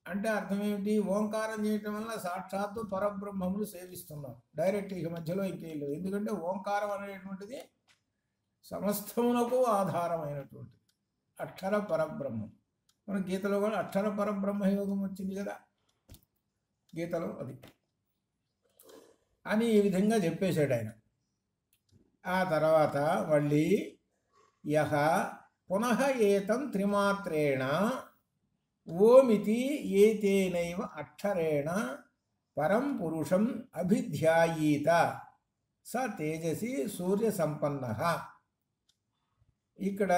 అంటే అర్థం ఏమిటి? ఓంకారం చేయటం వల్ల సాక్షాత్తు పరబ్రహ్మమును సేవిస్తున్నాం డైరెక్ట్, ఇక మధ్యలో ఇంకేం లేదు. ఎందుకంటే ఓంకారం అనేటువంటిది సమస్తమునకు ఆధారమైనటువంటి అక్షర పరబ్రహ్మం. మన గీతలో కూడా అక్షర పరబ్రహ్మ యోగం వచ్చింది కదా గీతలో, అది అని ఈ విధంగా చెప్పేశాడు ఆయన. ఆ తర్వాత మళ్ళీ యహ పునః ఏతం త్రిమాత్రేణ ఓమితి ఏతేనైవ అక్షరేణ పరం పురుషం అభిధ్యాయీత స తేజసి సూర్య సంపన్న. ఇక్కడ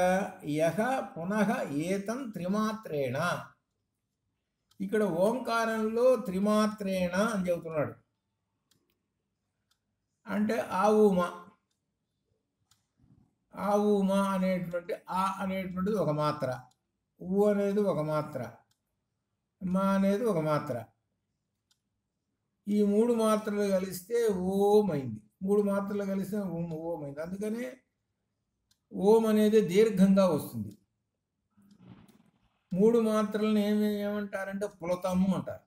యహ పునః ఏతం త్రిమాత్రేణ, ఇక్కడ ఓంకారంలో త్రిమాత్రేణ అని చెబుతున్నాడు. అంటే ఆవుమ అనేటువంటి ఆ అనేటువంటిది ఒక మాత్ర, ఊ అనేది ఒక మాత్ర, మా అనేది ఒక మాత్ర. ఈ 3 మాత్రలు కలిస్తే ఓం అయింది. 3 మాత్రలు కలిస్తే ఓం అయింది. అందుకనే ఓం అనేది దీర్ఘంగా వస్తుంది. 3 మాత్రలను ఏమంటారంటే పులతము అంటారు.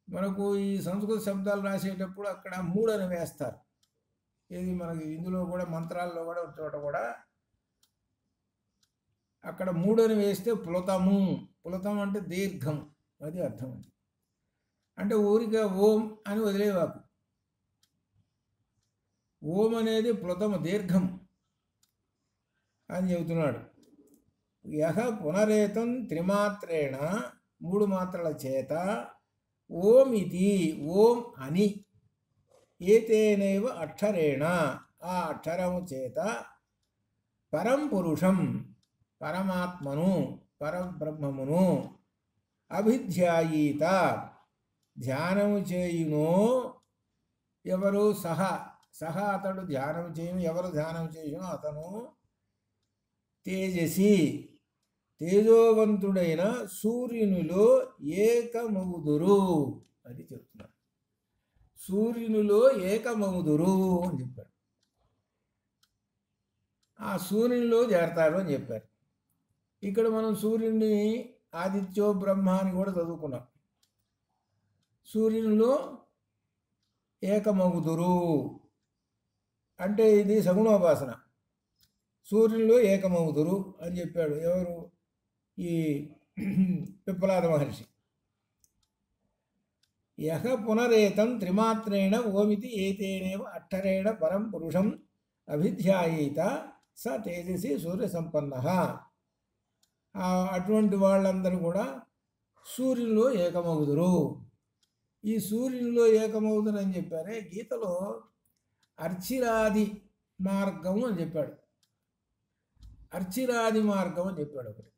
మనకు ఈ సంస్కృత శబ్దాలు రాసేటప్పుడు అక్కడ 3 అని వేస్తారు. ఇది మనకి ఇందులో కూడా మంత్రాల్లో కూడా చోట కూడా అక్కడ 3 అని వేస్తే పులతము. పులతం అంటే దీర్ఘం, అది అర్థం. అంటే ఊరిగా ఓం అని వదిలేవాకు. ఓం అనేది పులతము, దీర్ఘం అని చెబుతున్నాడు. యహ పునరేతం త్రిమాత్రేణ 3 మాత్రల చేత ఓం ఇది ఓం అని ఏతేనైవ అక్షరేణ ఆ అక్షరము చేత పరం పురుషం పరమాత్మను పరబ్రహ్మమును అభిధ్యాయీత ధ్యానము చేయును. ఎవరు? సహ అతడు ధ్యానం చేయును. ఎవరు ధ్యానం చేయును? అతను తేజసి తేజోవంతుడైన సూర్యునిలో ఏకమవుదురు అది చెప్తున్నారు. సూర్యునిలో ఏకమవుదురు అని చెప్పారు. ఆ సూర్యునిలో చేరతారు అని చెప్పారు. ఇక్కడ మనం సూర్యుడిని ఆదిత్యో బ్రహ్మ అని కూడా చదువుకున్నాం. సూర్యునిలో ఏకమవుదురు అంటే ఇది సగుణోపాసన. సూర్యునిలో ఏకమవుదురు అని చెప్పాడు. ఎవరు? ఈ పిప్పలాద మహర్షి. యహ పునరేతం త్రిమాత్రేణ ఓమితి ఏతేనేవ అక్షరేణ పరం పురుషం అభిధ్యాయీత స తేజసి సూర్య సంపన్న. అటువంటి వాళ్ళందరూ కూడా సూర్యునిలో ఏకమవుదురు. ఈ సూర్యునిలో ఏకమవుదురు అని చెప్పారే. గీతలో అర్చిరాది మార్గము అని చెప్పాడు. అర్చిరాది మార్గం అని చెప్పాడు ఒకటి.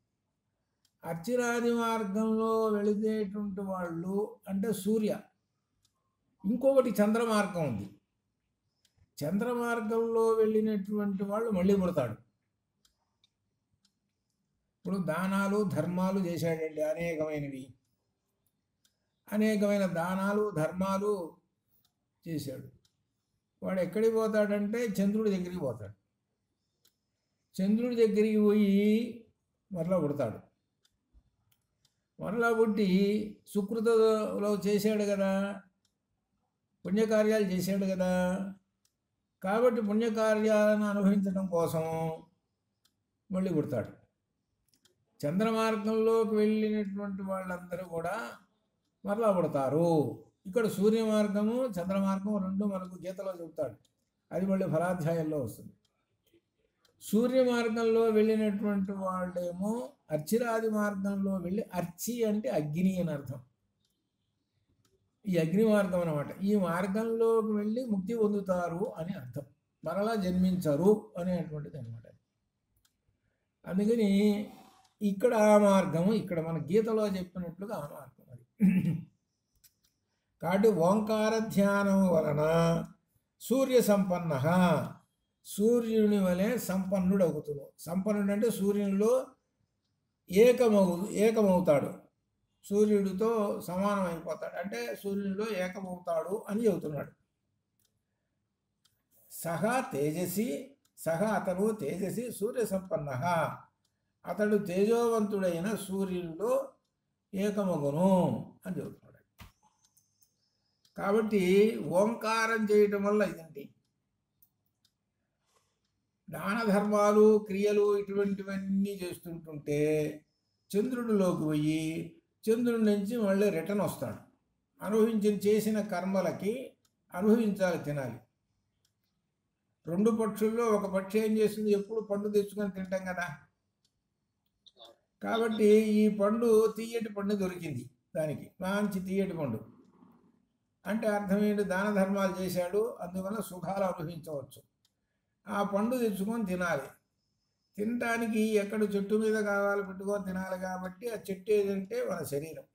అర్చిరాది మార్గంలో వెళితేటువంటి వాళ్ళు అంటే సూర్య. ఇంకొకటి చంద్రమార్గం ఉంది. చంద్రమార్గంలో వెళ్ళినటువంటి వాళ్ళు మళ్ళీ పుడతాడు. ఇప్పుడు దానాలు ధర్మాలు చేశాడండి, అనేకమైనవి. అనేకమైన దానాలు ధర్మాలు చేశాడు. వాడు ఎక్కడికి పోతాడంటే చంద్రుడి దగ్గరికి పోతాడు. చంద్రుడి దగ్గరికి పోయి మరలా పుడతాడు. మరలా పుట్టి సుకృతలో చేశాడు కదా, పుణ్యకార్యాలు చేశాడు కదా. కాబట్టి పుణ్యకార్యాలను అనుభవించడం కోసం మళ్ళీ పుడతాడు. చంద్రమార్గంలోకి వెళ్ళినటువంటి వాళ్ళందరూ కూడా మరలా పుడతారు. ఇక్కడ సూర్య మార్గము చంద్రమార్గం రెండు మనకు గీతలో చెబుతాడు. అది మళ్ళీ ఫలాధ్యాయంలో వస్తుంది. సూర్య మార్గంలో వెళ్ళినటువంటి వాళ్ళేమో అర్చిరాది మార్గంలో వెళ్ళి, అర్చి అంటే అగ్ని అని అర్థం. ఈ అగ్ని మార్గం అన్నమాట. ఈ మార్గంలోకి వెళ్ళి ముక్తి పొందుతారు అని అర్థం. మరలా జన్మించరు అనేటువంటిది అనమాట. అందుకని ఇక్కడ ఆ మార్గము, ఇక్కడ మన గీతలో చెప్పినట్లుగా ఆ మార్గం అది. కాబట్టి ఓంకార ధ్యానం వలన సూర్య సంపన్న, సూర్యుని వలె సంపన్నుడు అవుతున్నాడు. సంపన్నుడు అంటే సూర్యునిలో ఏకమవుతాడు, సూర్యుడితో సమానం అయిపోతాడు. అంటే సూర్యునిలో ఏకమవుతాడు అని చెబుతున్నాడు. సహ తేజసి, సహ అతను తేజసి సూర్య సంపన్న, అతడు తేజోవంతుడైన సూర్యునిలో ఏకమగును అని చెబుతున్నాడు. కాబట్టి ఓంకారం చేయటం వల్ల ఇదండి దాన ధర్మాలు క్రియలు ఇటువంటివన్నీ చేస్తుంటుంటే చంద్రుడిలోకి పోయి చంద్రుడి నుంచి మళ్ళీ రిటర్న్ వస్తాడు. చేసిన కర్మలకి అనుభవించాలి, తినాలి. రెండు పక్షుల్లో ఒక పక్షి ఏం చేస్తుంది, ఎప్పుడు పండు తెచ్చుకొని తింటాం కదా. కాబట్టి ఈ పండు తీయటి పండు దొరికింది దానికి, మంచి తీయటి పండు. అంటే అర్థం ఏంటి, దాన ధర్మాలు చేశాడు, అందువల్ల సుఖాలు అనుభవించవచ్చు. ఆ పండు తెచ్చుకొని తినాలి. తినటానికి ఎక్కడ చెట్టు మీద కావాలి పెట్టుకొని తినాలి. కాబట్టి ఆ చెట్టు ఏదంటే మన శరీరం.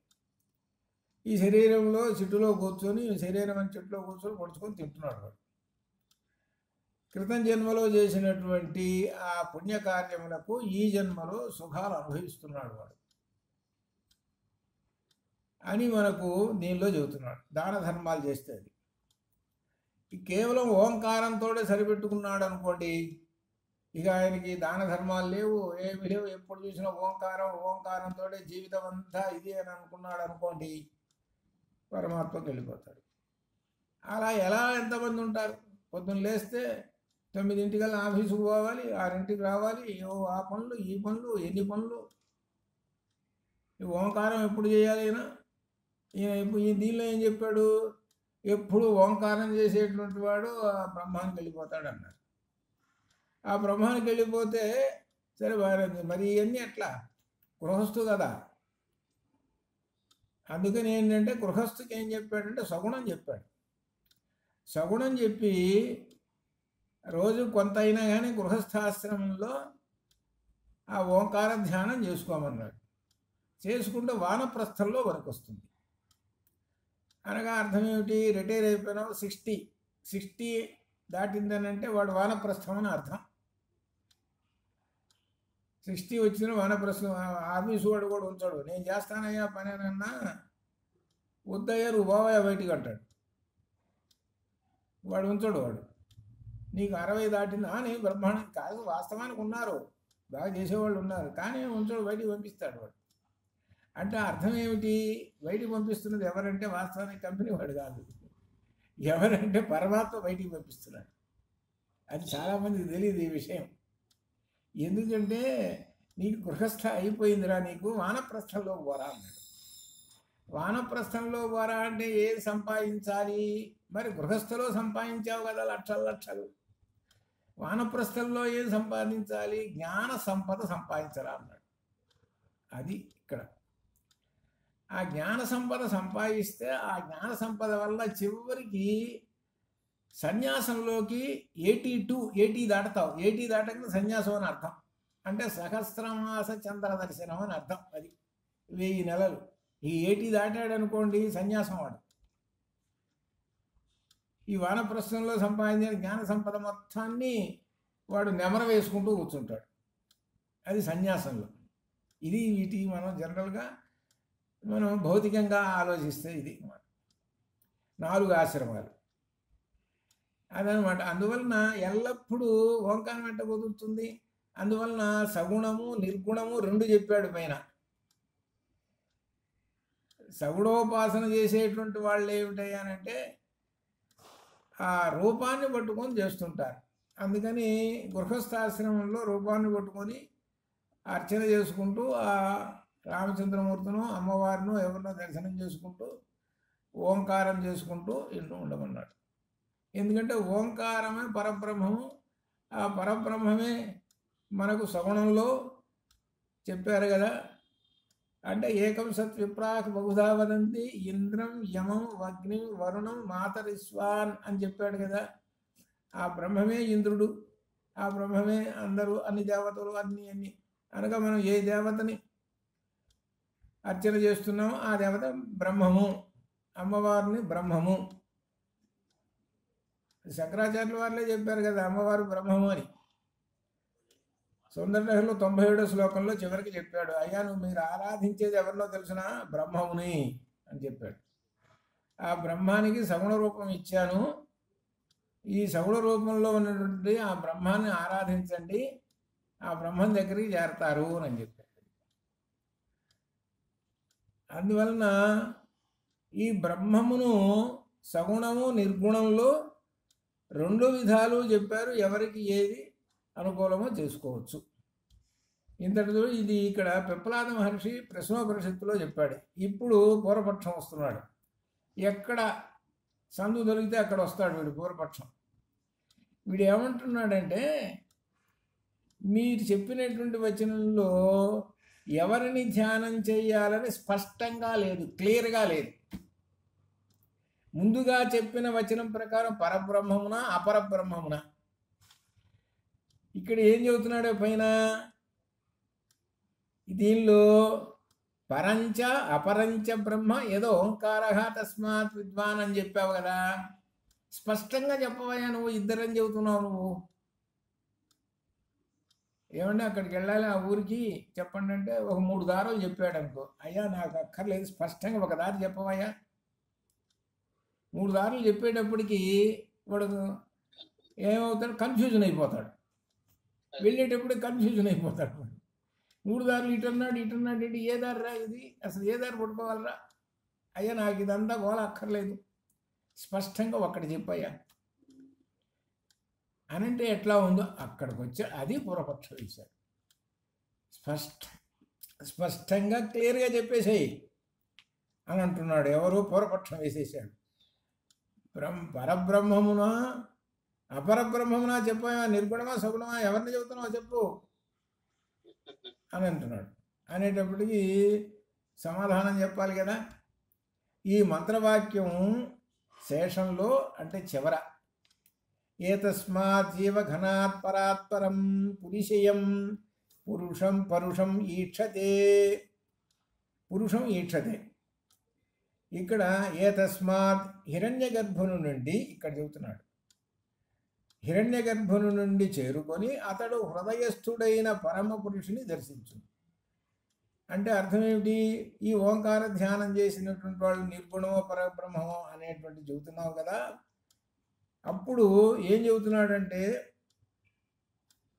ఈ శరీరంలో చెట్టులో కూర్చొని, శరీరం అని చెట్టులో కూర్చొని పొడుచుకొని తింటున్నాడు వాడు. క్రితం జన్మలో చేసినటువంటి ఆ పుణ్యకార్యములకు ఈ జన్మలో సుఖాలు అనుభవిస్తున్నాడు వాడు అని మనకు దీనిలో చెబుతున్నాడు. దాన ధర్మాలు చేస్తే అది కేవలం ఓంకారంతో సరిపెట్టుకున్నాడు అనుకోండి, ఇక ఆయనకి దాన ధర్మాలు లేవు, ఏమి లేవు, ఎప్పుడు చూసినా ఓంకారంతో జీవితం అంతా ఇది అని అనుకున్నాడు అనుకోండి, పరమాత్మకి వెళ్ళిపోతాడు. అలా ఎలా ఎంతమంది ఉంటారు? పొద్దున్న లేస్తే 9 ఆఫీసుకు పోవాలి, 6 రావాలి, ఆ పనులు ఈ పనులు, ఎన్ని పనులు. ఈ ఓంకారం ఎప్పుడు చేయాలి? ఈ దీనిలో ఏం చెప్పాడు, ఎప్పుడు ఓంకారం చేసేటువంటి వాడు ఆ బ్రహ్మానికి వెళ్ళిపోతాడు అన్నాడు. ఆ బ్రహ్మానికి వెళ్ళిపోతే సరే మరి ఇవన్నీ ఎట్లా, గృహస్థు కదా. అందుకని ఏంటంటే గృహస్థుకి ఏం చెప్పాడంటే సగుణం చెప్పాడు. సగుణం చెప్పి రోజు కొంత అయినా కానీ గృహస్థాశ్రమంలో ఆ ఓంకార ధ్యానం చేసుకోమన్నాడు. చేసుకుంటే వానప్రస్థంలో వరకొస్తుంది. అనగా అర్థం ఏమిటి, రిటైర్ అయిపోయినావు 60 దాటిందనంటే వాడు వానప్రస్థం అని అర్థం. 60 వచ్చిన వానప్రస్థం. ఆఫీసు వాడు కూడా ఉంచాడు, నేను చేస్తానయ్యా పనేనన్నా, వద్దయ్యా నువ్వు బావయ్యా బయటికి అంటాడు. వాడు ఉంచాడు. వాడు నీకు 60 దాటిందా నేను బ్రహ్మాండం కాదు, వాస్తవానికి ఉన్నారు, బాగా చేసేవాళ్ళు ఉన్నారు, కానీ ఉంచాడు, బయటికి పంపిస్తాడు వాడు. అంటే అర్థం ఏమిటి, బయటికి పంపిస్తున్నది ఎవరంటే వాస్తవానికి కంపెనీ వాడు కాదు, ఎవరంటే పరమాత్మ బయటికి పంపిస్తున్నాడు. అది చాలామందికి తెలియదు ఈ విషయం. ఎందుకంటే నీకు గృహస్థ అయిపోయిందిరా, నీకు వానప్రస్థంలో పోరా అన్నాడు. వానప్రస్థంలో పోరా అంటే ఏది సంపాదించాలి? మరి గృహస్థలో సంపాదించావు కదా లక్షలు. వానప్రస్థంలో ఏది సంపాదించాలి? జ్ఞాన సంపద సంపాదించరా అన్నాడు. అది ఇక్కడ. ఆ జ్ఞాన సంపద సంపాదిస్తే ఆ జ్ఞాన సంపద వల్ల చివరికి సన్యాసంలోకి 80 దాటతావు. 80 దాటక సన్యాసం అని అర్థం. అంటే సహస్రమాస చంద్ర దర్శనం అని అర్థం. అది 1000 నెలలు. ఈ 80 దాటాడు అనుకోండి సన్యాసం వాడు. ఈ వానప్రస్థంలో సంపాదించిన జ్ఞాన సంపద మొత్తాన్ని వాడు నెమర వేసుకుంటూ కూర్చుంటాడు. అది సన్యాసంలో. ఇది వీటికి మనం జనరల్గా మనం భౌతికంగా ఆలోచిస్తే ఇది 4 ఆశ్రమాలు అదనమాట. అందువలన ఎల్లప్పుడూ ఓంకారం వెంట కుదురుతుంది. అందువలన సగుణము నిర్గుణము 2 చెప్పాడు పైన. సగుణోపాసన చేసేటువంటి వాళ్ళు ఏమిటయ్యానంటే ఆ రూపాన్ని పట్టుకొని చేస్తుంటారు. అందుకని గృహస్థాశ్రమంలో రూపాన్ని పట్టుకొని అర్చన చేసుకుంటూ ఆ రామచంద్రమూర్తిను అమ్మవారిను ఎవరినో దర్శనం చేసుకుంటూ ఓంకారం చేసుకుంటూ ఇంటూ ఉండమన్నాడు. ఎందుకంటే ఓంకారమే పరబ్రహ్మము. ఆ పరబ్రహ్మమే మనకు సగుణంలో చెప్పారు కదా. అంటే ఏకం సత్ విప్రాక్ బహుధా వదంతి ఇంద్రం యమం అగ్నిం వరుణం మాతరిస్వాన్ అని చెప్పాడు కదా. ఆ బ్రహ్మమే ఇంద్రుడు, ఆ బ్రహ్మమే అందరూ, అన్ని దేవతలు, అన్ని అనగా మనం ఏ దేవతని అర్చన చేస్తున్నామో ఆ దేవత బ్రహ్మము, అమ్మవారిని బ్రహ్మము. శంకరాచార్యుల వారిలే చెప్పారు కదా అమ్మవారు బ్రహ్మము అని. సుందరలహరిలో 97వ శ్లోకంలో చివరికి చెప్పాడు, అయ్యా నువ్వు మీరు ఆరాధించేది ఎవరినో తెలిసినా బ్రహ్మముని అని చెప్పాడు. ఆ బ్రహ్మానికి సగుణ రూపం ఇచ్చాను, ఈ సగుణ రూపంలో ఉన్నటువంటి ఆ బ్రహ్మాన్ని ఆరాధించండి, ఆ బ్రహ్మం దగ్గరికి చేరతారు అని చెప్పాడు. అందువలన ఈ బ్రహ్మమును సగుణము నిర్గుణంలో 2 విధాలు చెప్పారు. ఎవరికి ఏది అనుకూలమో చేసుకోవచ్చు. ఇంతటితో ఇది ఇక్కడ పిప్పలాద మహర్షి ప్రశ్నోపనిషత్తులో చెప్పాడు. ఇప్పుడు పూర్వపక్షం వస్తున్నాడు. ఎక్కడ సందు దొరికితే అక్కడ వస్తాడు వీడు పూర్వపక్షం. వీడు ఏమంటున్నాడంటే మీరు చెప్పినటువంటి వచనంలో ఎవరిని ధ్యానం చేయాలని స్పష్టంగా లేదు, క్లియర్గా లేదు. ముందుగా చెప్పిన వచనం ప్రకారం పరబ్రహ్మమున అపరబ్రహ్మమున. ఇక్కడ ఏం చెబుతున్నాడో పైన, దీనిలో పరంచ అపరంచ బ్రహ్మ ఏదో ఓంకార తస్మాత్ విద్వాన్ అని చెప్పావు కదా, స్పష్టంగా చెప్పవయ్యా, నువ్వు ఇద్దరని చెబుతున్నావు నువ్వు. ఏమంటే అక్కడికి వెళ్ళాలి ఆ ఊరికి చెప్పండి అంటే ఒక 3 దారులు చెప్పాడు అనుకో, అయ్యా నాకు అక్కర్లేదు, స్పష్టంగా ఒక దారి చెప్పవయ్యా. 3 దారులు చెప్పేటప్పటికి వాడు ఏమవుతాడు, కన్ఫ్యూజన్ అయిపోతాడు. వెళ్ళేటప్పుడు కన్ఫ్యూజన్ అయిపోతాడు. 3 దారులు ఇటున్నాడు ఏంటి, ఏ దారి రా ఇది, అసలు ఏ దారి పట్టుకోవాలరా, అయ్యా నాకు ఇదంతా గోల అక్కర్లేదు, స్పష్టంగా ఒక్కటి చెప్పయ్యా అనంటే ఎట్లా ఉందో అక్కడికి వచ్చా. అది పూర్వపక్షం వేశాడు. స్పష్టంగా క్లియర్గా చెప్పేసేయి అని అంటున్నాడు. ఎవరు? పూర్వపక్షం వేసేసాడు. పరబ్రహ్మమునా అపరబ్రహ్మమునా చెప్పావా, నిర్గుణమా సగుణమా ఎవరిని చెబుతున్నావో చెప్పు అని అంటున్నాడు. అనేటప్పటికీ సమాధానం చెప్పాలి కదా. ఈ మంత్రవాక్యం శేషంలో అంటే చివర ఏతస్మాత్ జీవఘనాత్ పరాత్పరం పురుషయం పురుషం పరుషం ఈక్షతే, పురుషం ఈక్షతే. ఇక్కడ ఏతస్మాత్ హిరణ్య గర్భును నుండి ఇక్కడ చెబుతున్నాడు, హిరణ్య గర్భును నుండి చేరుకొని అతడు హృదయస్థుడైన పరమ పురుషుని దర్శించు. అంటే అర్థం ఏమిటి? ఈ ఓంకార ధ్యానం చేసినటువంటి వాళ్ళు నిర్గుణమో పరబ్రహ్మమో అనేటువంటి చెబుతున్నావు కదా. అప్పుడు ఏం చెబుతున్నాడంటే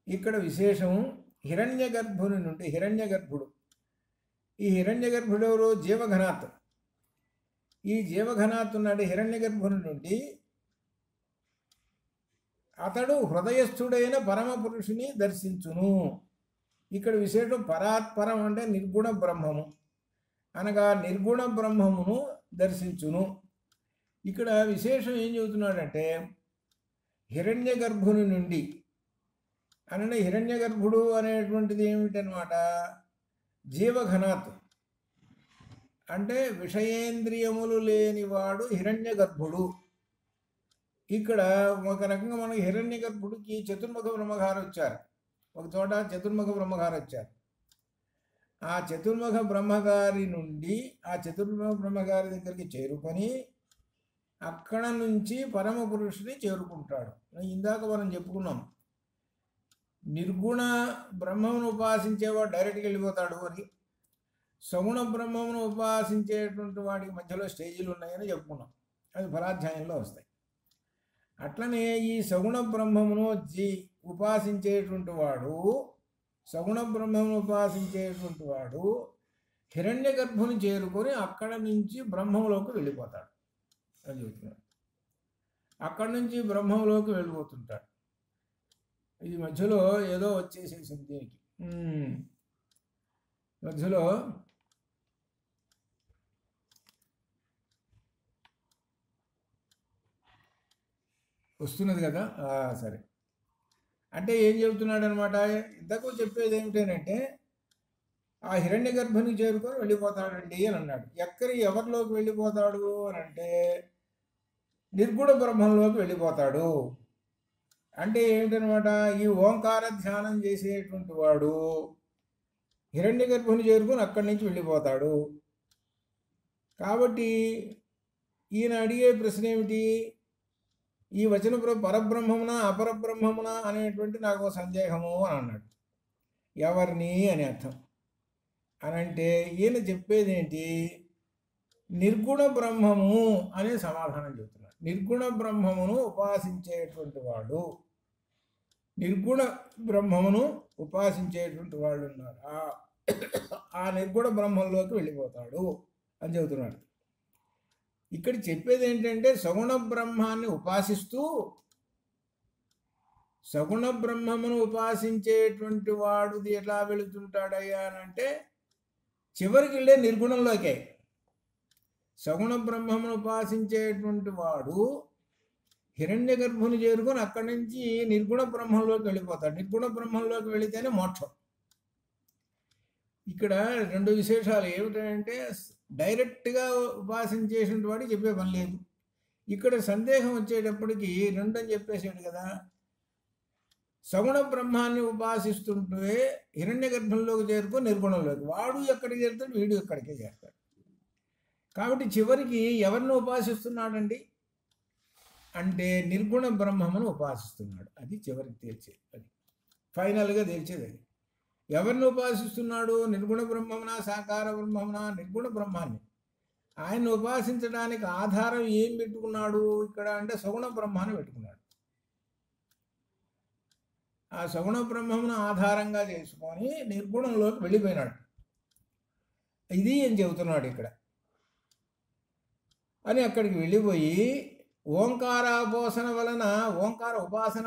ఇక్కడ విశేషం హిరణ్య గర్భుని నుండి, హిరణ్య గర్భుడు, ఈ హిరణ్య గర్భుడు ఎవరు? జీవఘనాత్. ఈ జీవఘనాత్ ఉన్నాడు హిరణ్య గర్భుని నుండి, అతడు హృదయస్థుడైన పరమ పురుషుని దర్శించును. ఇక్కడ విశేషం పరాత్పరం అంటే నిర్గుణ బ్రహ్మము, అనగా నిర్గుణ బ్రహ్మమును దర్శించును. ఇక్కడ విశేషం ఏం చెబుతున్నాడంటే హిరణ్య గర్భుని నుండి అనగా హిరణ్య గర్భుడు అనేటువంటిది ఏమిటనమాట, జీవఘనాత్ అంటే విషయేంద్రియములు లేనివాడు హిరణ్య గర్భుడు. ఇక్కడ ఒక రకంగా మనకి హిరణ్య గర్భుడికి చతుర్ముఖ బ్రహ్మగారు వచ్చారు, ఒక చోట చతుర్ముఖ బ్రహ్మగారు వచ్చారు. ఆ చతుర్ముఖ బ్రహ్మగారి నుండి ఆ చతుర్ముఖ బ్రహ్మగారి దగ్గరికి చేరుకొని అక్కడ నుంచి పరమ పురుషుని చేరుకుంటాడు. ఇందాక మనం చెప్పుకున్నాం, నిర్గుణ బ్రహ్మమును ఉపాసించేవాడు డైరెక్ట్గా వెళ్ళిపోతాడు అని, సగుణ బ్రహ్మమును ఉపాసించేటువంటి వాడికి మధ్యలో స్టేజీలు ఉన్నాయని చెప్పుకున్నాం, అది ఫలాధ్యాయంలో వస్తాయి. అట్లనే ఈ సగుణ బ్రహ్మమును ఉపాసించేటువంటి వాడు, సగుణ బ్రహ్మమును ఉపాసించేటువంటి వాడు హిరణ్య గర్భుని చేరుకొని అక్కడ నుంచి బ్రహ్మంలోకి వెళ్ళిపోతాడు అని చెబుతున్నాడు. అక్కడి నుంచి బ్రహ్మంలోకి వెళ్ళిపోతుంటాడు. ఇది మధ్యలో ఏదో వచ్చేసేసింది దీనికి, మధ్యలో వస్తున్నది కదా. సరే, అంటే ఏం చెబుతున్నాడు అనమాట, ఇంతకు చెప్పేది ఏమిటంటే ఆ హిరణ్య గర్భునికి చేరుకొని వెళ్ళిపోతాడండి అని అన్నాడు. ఎవరిలోకి వెళ్ళిపోతాడు అని అంటే నిర్గుణ బ్రహ్మంలోకి వెళ్ళిపోతాడు. అంటే ఏమిటనమాట, ఈ ఓంకార ధ్యానం చేసేటువంటి వాడు హిరణ్య గర్భుని చేరుకొని అక్కడి నుంచి వెళ్ళిపోతాడు. కాబట్టి ఈయన అడిగే ప్రశ్న ఏమిటి, ఈ వచన పరబ్రహ్మమున అపరబ్రహ్మమున అనేటువంటి నాకు సందేహము అని అన్నాడు. ఎవరిని అని అర్థం అనంటే ఈయన చెప్పేది ఏంటి, నిర్గుణ బ్రహ్మము అనే సమాధానం చెబుతున్నాడు. నిర్గుణ బ్రహ్మమును ఉపాసించేటువంటి వాడు, నిర్గుణ బ్రహ్మమును ఉపాసించేటువంటి వాళ్ళు ఉన్నారు, ఆ నిర్గుణ బ్రహ్మంలోకి వెళ్ళిపోతాడు అని చెబుతున్నాడు. ఇక్కడ చెప్పేది ఏంటంటే సగుణ బ్రహ్మాన్ని ఉపాసిస్తూ సగుణ బ్రహ్మమును ఉపాసించేటువంటి వాడుది ఎలా వెళుతుంటాడయ్యా అని అంటే చివరికి వెళ్ళే నిర్గుణంలోకే. సగుణ బ్రహ్మమును ఉపాసించేటువంటి వాడు హిరణ్య గర్భుని చేరుకొని అక్కడి నుంచి నిర్గుణ బ్రహ్మంలోకి వెళ్ళిపోతాడు. నిర్గుణ బ్రహ్మంలోకి వెళితేనే మోక్షం. ఇక్కడ రెండు విశేషాలు ఏమిటంటే డైరెక్ట్గా ఉపాసించేటువంటి వాడికి చెప్పే పని లేదు. ఇక్కడ సందేహం వచ్చేటప్పటికి రెండు అని చెప్పేసాడు కదా. సగుణ బ్రహ్మాన్ని ఉపాసిస్తుంటే హిరణ్య గర్భంలోకి చేరుకొని నిర్గుణంలోకి, వాడు ఎక్కడికి చేరుతాడు, వీడు ఎక్కడికే చేరుతాడు. కాబట్టి చివరికి ఎవరిని ఉపాసిస్తున్నాడండి అంటే నిర్గుణ బ్రహ్మమును ఉపాసిస్తున్నాడు. అది చివరికి తేల్చేది, అది ఫైనల్గా తేల్చేది. అది ఎవరిని ఉపాసిస్తున్నాడు? నిర్గుణ బ్రహ్మమున, సాకార బ్రహ్మమున? నిర్గుణ బ్రహ్మాన్ని. ఆయన్ని ఉపాసించడానికి ఆధారం ఏం పెట్టుకున్నాడు ఇక్కడ అంటే సగుణ బ్రహ్మాన్ని పెట్టుకున్నాడు. ఆ సగుణ బ్రహ్మమును ఆధారంగా చేసుకొని నిర్గుణంలోకి వెళ్ళిపోయినాడు. ఇది అని చెబుతున్నాడు ఇక్కడ. అని అక్కడికి వెళ్ళిపోయి ఓంకారోపాసన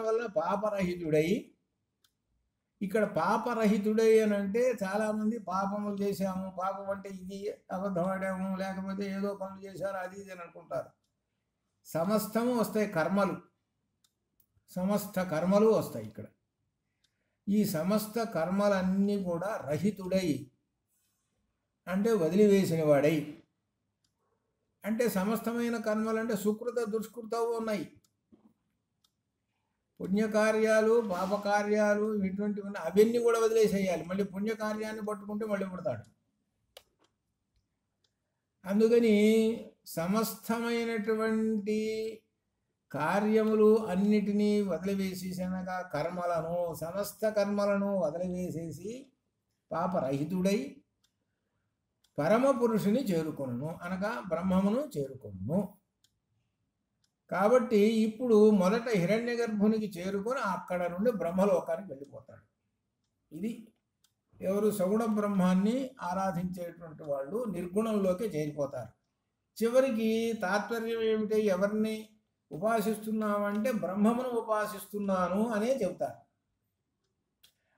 వలన పాపరహితుడై, ఇక్కడ పాపరహితుడై అని అంటే చాలామంది పాపములు చేశాము, పాపం అంటే ఇది అబద్ధమాడాము, లేకపోతే ఏదో పనులు చేశారు అది ఇది అని అనుకుంటారు. సమస్తము వస్తాయి కర్మలు, సమస్త కర్మలు వస్తాయి ఇక్కడ. ఈ సమస్త కర్మలన్నీ కూడా రహితుడై అంటే వదిలివేసిన వాడై, అంటే సమస్తమైన కర్మలు అంటే సుకృత దుష్కృతవు ఉన్నాయి. పుణ్యకార్యాలు పాపకార్యాలు ఇటువంటివి ఉన్నాయి, అవన్నీ కూడా వదిలేసేయాలి. మళ్ళీ పుణ్యకార్యాన్ని పట్టుకుంటే మళ్ళీ పుడతాడు. అందుకని సమస్తమైనటువంటి కార్యములు అన్నిటినీ వదిలివేసేసనగా కర్మలను, సమస్త కర్మలను వదిలివేసేసి పాపరహితుడై పరమ పురుషుని చేరుకొను అనగా బ్రహ్మమును చేరుకొను. కాబట్టి ఇప్పుడు మొదట హిరణ్య గర్భునికి చేరుకొని అక్కడ నుండి బ్రహ్మలోకానికి వెళ్ళిపోతాడు. ఇది ఎవరు సగుణ బ్రహ్మాన్ని ఆరాధించేటువంటి వాళ్ళు నిర్గుణంలోకి చేరిపోతారు. చివరికి తాత్పర్యం ఏమిటి? ఎవరిని ఉపాసిస్తున్నామంటే బ్రహ్మమును ఉపాసిస్తున్నాను అనే చెబుతారు.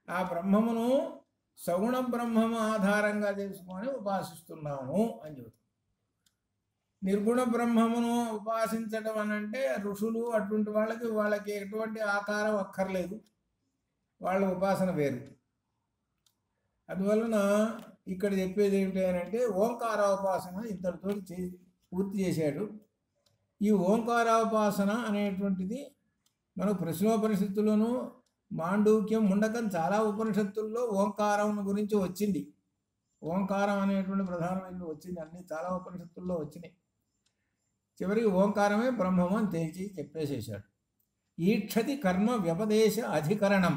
ఆ బ్రహ్మమును సగుణ బ్రహ్మము ఆధారంగా చేసుకొని ఉపాసిస్తున్నాము అని చెబుతారు. నిర్గుణ బ్రహ్మమును ఉపాసించడం అని అంటే ఋషులు అటువంటి వాళ్ళకి ఎటువంటి ఆకారం అక్కర్లేదు, వాళ్ళ ఉపాసన వేరు. అందువలన ఇక్కడ చెప్పేది ఏమిటి అని అంటే ఓంకారోపాసన ఇంతటితో పూర్తి చేశాడు. ఈ ఓంకారోపాసన అనేటువంటిది మనకు ప్రశ్నోపనిషత్తులోను, మాండూక్యం, ముండకం చాలా ఉపనిషత్తుల్లో ఓంకారం గురించి వచ్చింది. ఓంకారం అనేటువంటి ప్రధానమైన వచ్చింది, అన్ని చాలా ఉపనిషత్తుల్లో వచ్చినాయి. చివరికి ఓంకారమే బ్రహ్మము అని తేల్చి చెప్పేసేసాడు. ఈక్షతి కర్మ వ్యపదేశ అధికరణం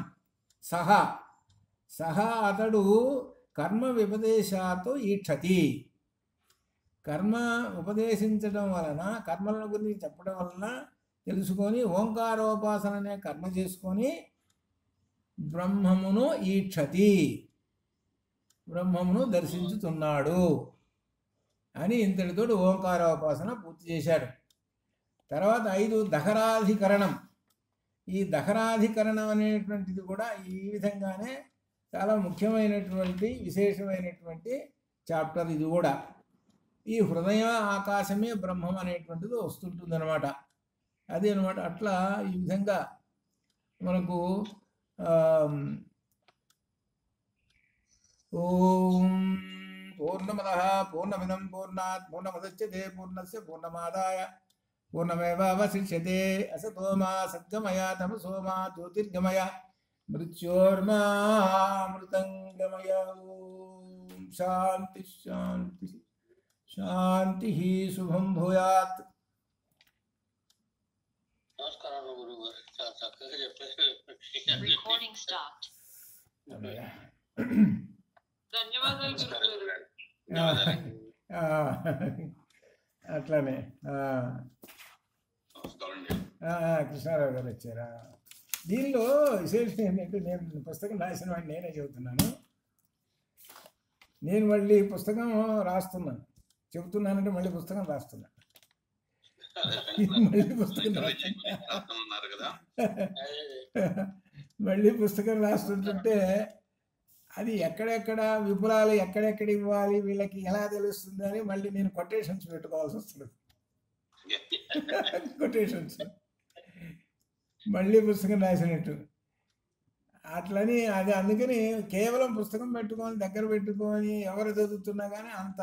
సహా అతడు కర్మ వ్యపదేశాతో ఈక్షతి. కర్మ ఉపదేశించడం వలన, కర్మల గురించి చెప్పడం వలన తెలుసుకొని ఓంకారోపాసన అనే కర్మ చేసుకొని బ్రహ్మమును ఈక్షతి, బ్రహ్మమును దర్శించుతున్నాడు అని ఇంతటితో ఓంకారోపాసన పూర్తి చేశాడు. తర్వాత 5 దహరాధికరణం. ఈ దహరాధికరణం అనేటువంటిది కూడా ఈ విధంగానే చాలా ముఖ్యమైనటువంటి విశేషమైనటువంటి చాప్టర్ ఇది కూడా. ఈ హృదయ ఆకాశమే బ్రహ్మం అనేటువంటిది వస్తుంటుంది అనమాట. అది అనమాట. అట్లా ఈ విధంగా మనకు ఓం పూర్ణమదః పూర్ణమిదం పూర్ణాత్ పూర్ణముదచ్యతే పూర్ణస్య పూర్ణమాదాయ పూర్ణమేవావశిష్యతే. అసతో మా సద్గమయ తమసో మా జ్యోతిర్గమయ మృత్యోర్మా అమృతంగమయ. ఓం శాంతి శాంతి శాంతి. శుభం భూయాత్. అట్లానే కృష్ణారావు గారు వచ్చారా? దీనిలో విశేషం ఏంటంటే నేను పుస్తకం రాసిన వాడిని నేనే చెబుతున్నాను. నేను మళ్ళీ పుస్తకం రాస్తున్నాను, చెబుతున్నానంటే మళ్ళీ పుస్తకం రాస్తున్నాను. మళ్ళీ పుస్తకం రాస్తుంటే అది ఎక్కడెక్కడ విపులాలు ఎక్కడెక్కడ ఇవ్వాలి, వీళ్ళకి ఎలా తెలుస్తుంది అని మళ్ళీ నేను కొటేషన్స్ పెట్టుకోవాల్సి వస్తుంది. కొటేషన్స్ మళ్ళీ పుస్తకం రాసినట్టు అట్లని అది అందుకని కేవలం పుస్తకం పెట్టుకొని దగ్గర పెట్టుకొని ఎవరు చదువుతున్నా కానీ అంత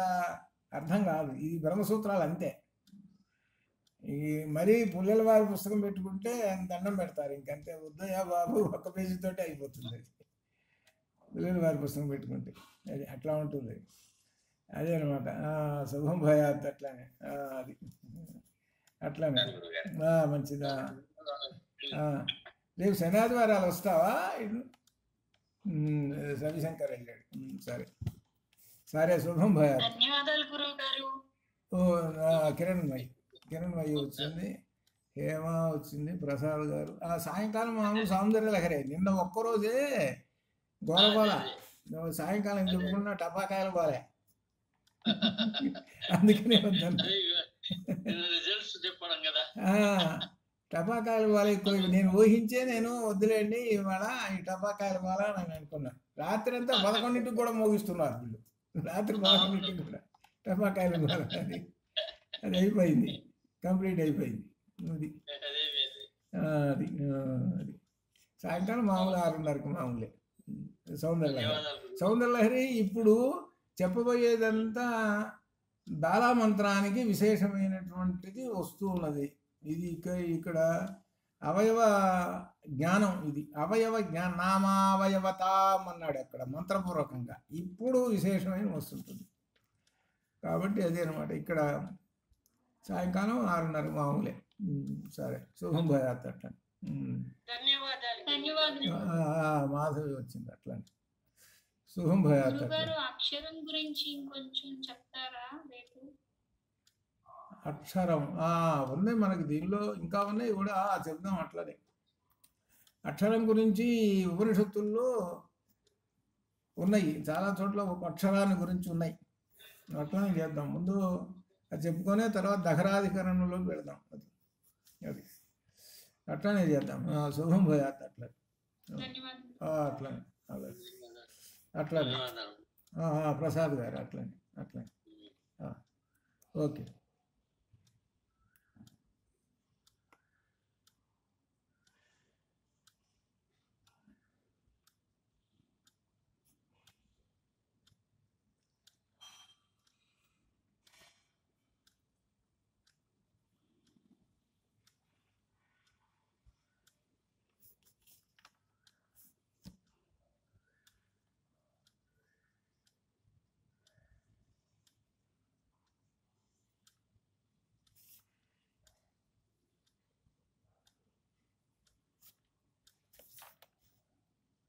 అర్థం కాదు. ఈ బ్రహ్మసూత్రాలు అంతే. ఈ మరీ పుల్లల వారి పుస్తకం పెట్టుకుంటే దండం పెడతారు, ఇంకంతే వద్దయా బాబు ఒక్క పేజీతోటే అయిపోతుంది అది. పుల్లల వారి పుస్తకం పెట్టుకుంటే అది అట్లా ఉంటుంది. అదే అనమాట. శుభం భయాత్ అట్లానే అది అట్లానే మంచిదా. రేపు శనాదివారాలు వస్తావా? రవిశంకర్ వెళ్ళాడు. సరే సరే శుభం భయాత్. ధన్యవాదాలు గురువు గారు. కిరణ్మయి వచ్చింది, హేమ వచ్చింది, ప్రసాద్ గారు. సాయంకాలం మామూలు సౌందర్య లహరి. నిన్న ఒక్కరోజే గోలగోల, సాయంకాలం చెప్పుకున్న టపాకాయలు గోలే, అందుకనే వద్దన్న. టపాకాయలు గోల ఎక్కువ. నేను ఊహించే నేను వద్దులేండి ఇవాళ ఈ టపాకాయలు గోల అని అనుకున్నా. రాత్రి అంతా 11ంటికి కూడా మోగిస్తున్నారు వీళ్ళు. రాత్రి 11ంటికి కూడా టపాకాయలు గోల. అది అయిపోయింది, కంప్లీట్ అయిపోయింది. అది అది అది సాయంకాలం మామూలు 6:30కి మామూలే సౌందర్యలహరి. ఇప్పుడు చెప్పబోయేదంతా బాలామంత్రానికి విశేషమైనటువంటిది వస్తూ ఉన్నది. ఇది ఇక్కడ అవయవ జ్ఞానం, ఇది అవయవ జ్ఞానం. నామావయవతాం అన్నాడు అక్కడ మంత్రపూర్వకంగా. ఇప్పుడు విశేషమైన వస్తుంటుంది కాబట్టి అదే అనమాట. ఇక్కడ సాయంకాలం 6:30 మామూలే. సరే శుభం భయాత్ అట్లా. మాధవి వచ్చింది అట్లానే. శుభం భయాత్. అక్షరం గురించి ఇంకొంచెం చెప్తారా రేపు? అక్షరం ఉన్నాయి మనకి దీనిలో, ఇంకా ఉన్నాయి కూడా, చెప్దాం అట్లనే. అక్షరం గురించి ఉపనిషత్తుల్లో ఉన్నాయి, చాలా చోట్ల అక్షరాన్ని గురించి ఉన్నాయి. అట్లనే చేద్దాం. ముందు అది చెప్పుకొనే తర్వాత దహరాధికరణలోకి వెళదాం. అది అట్లానే చేద్దాం. శుభం భయాత్ అట్లా అట్లానే అట్లానే ప్రసాద్ గారు అట్లానే ఓకే.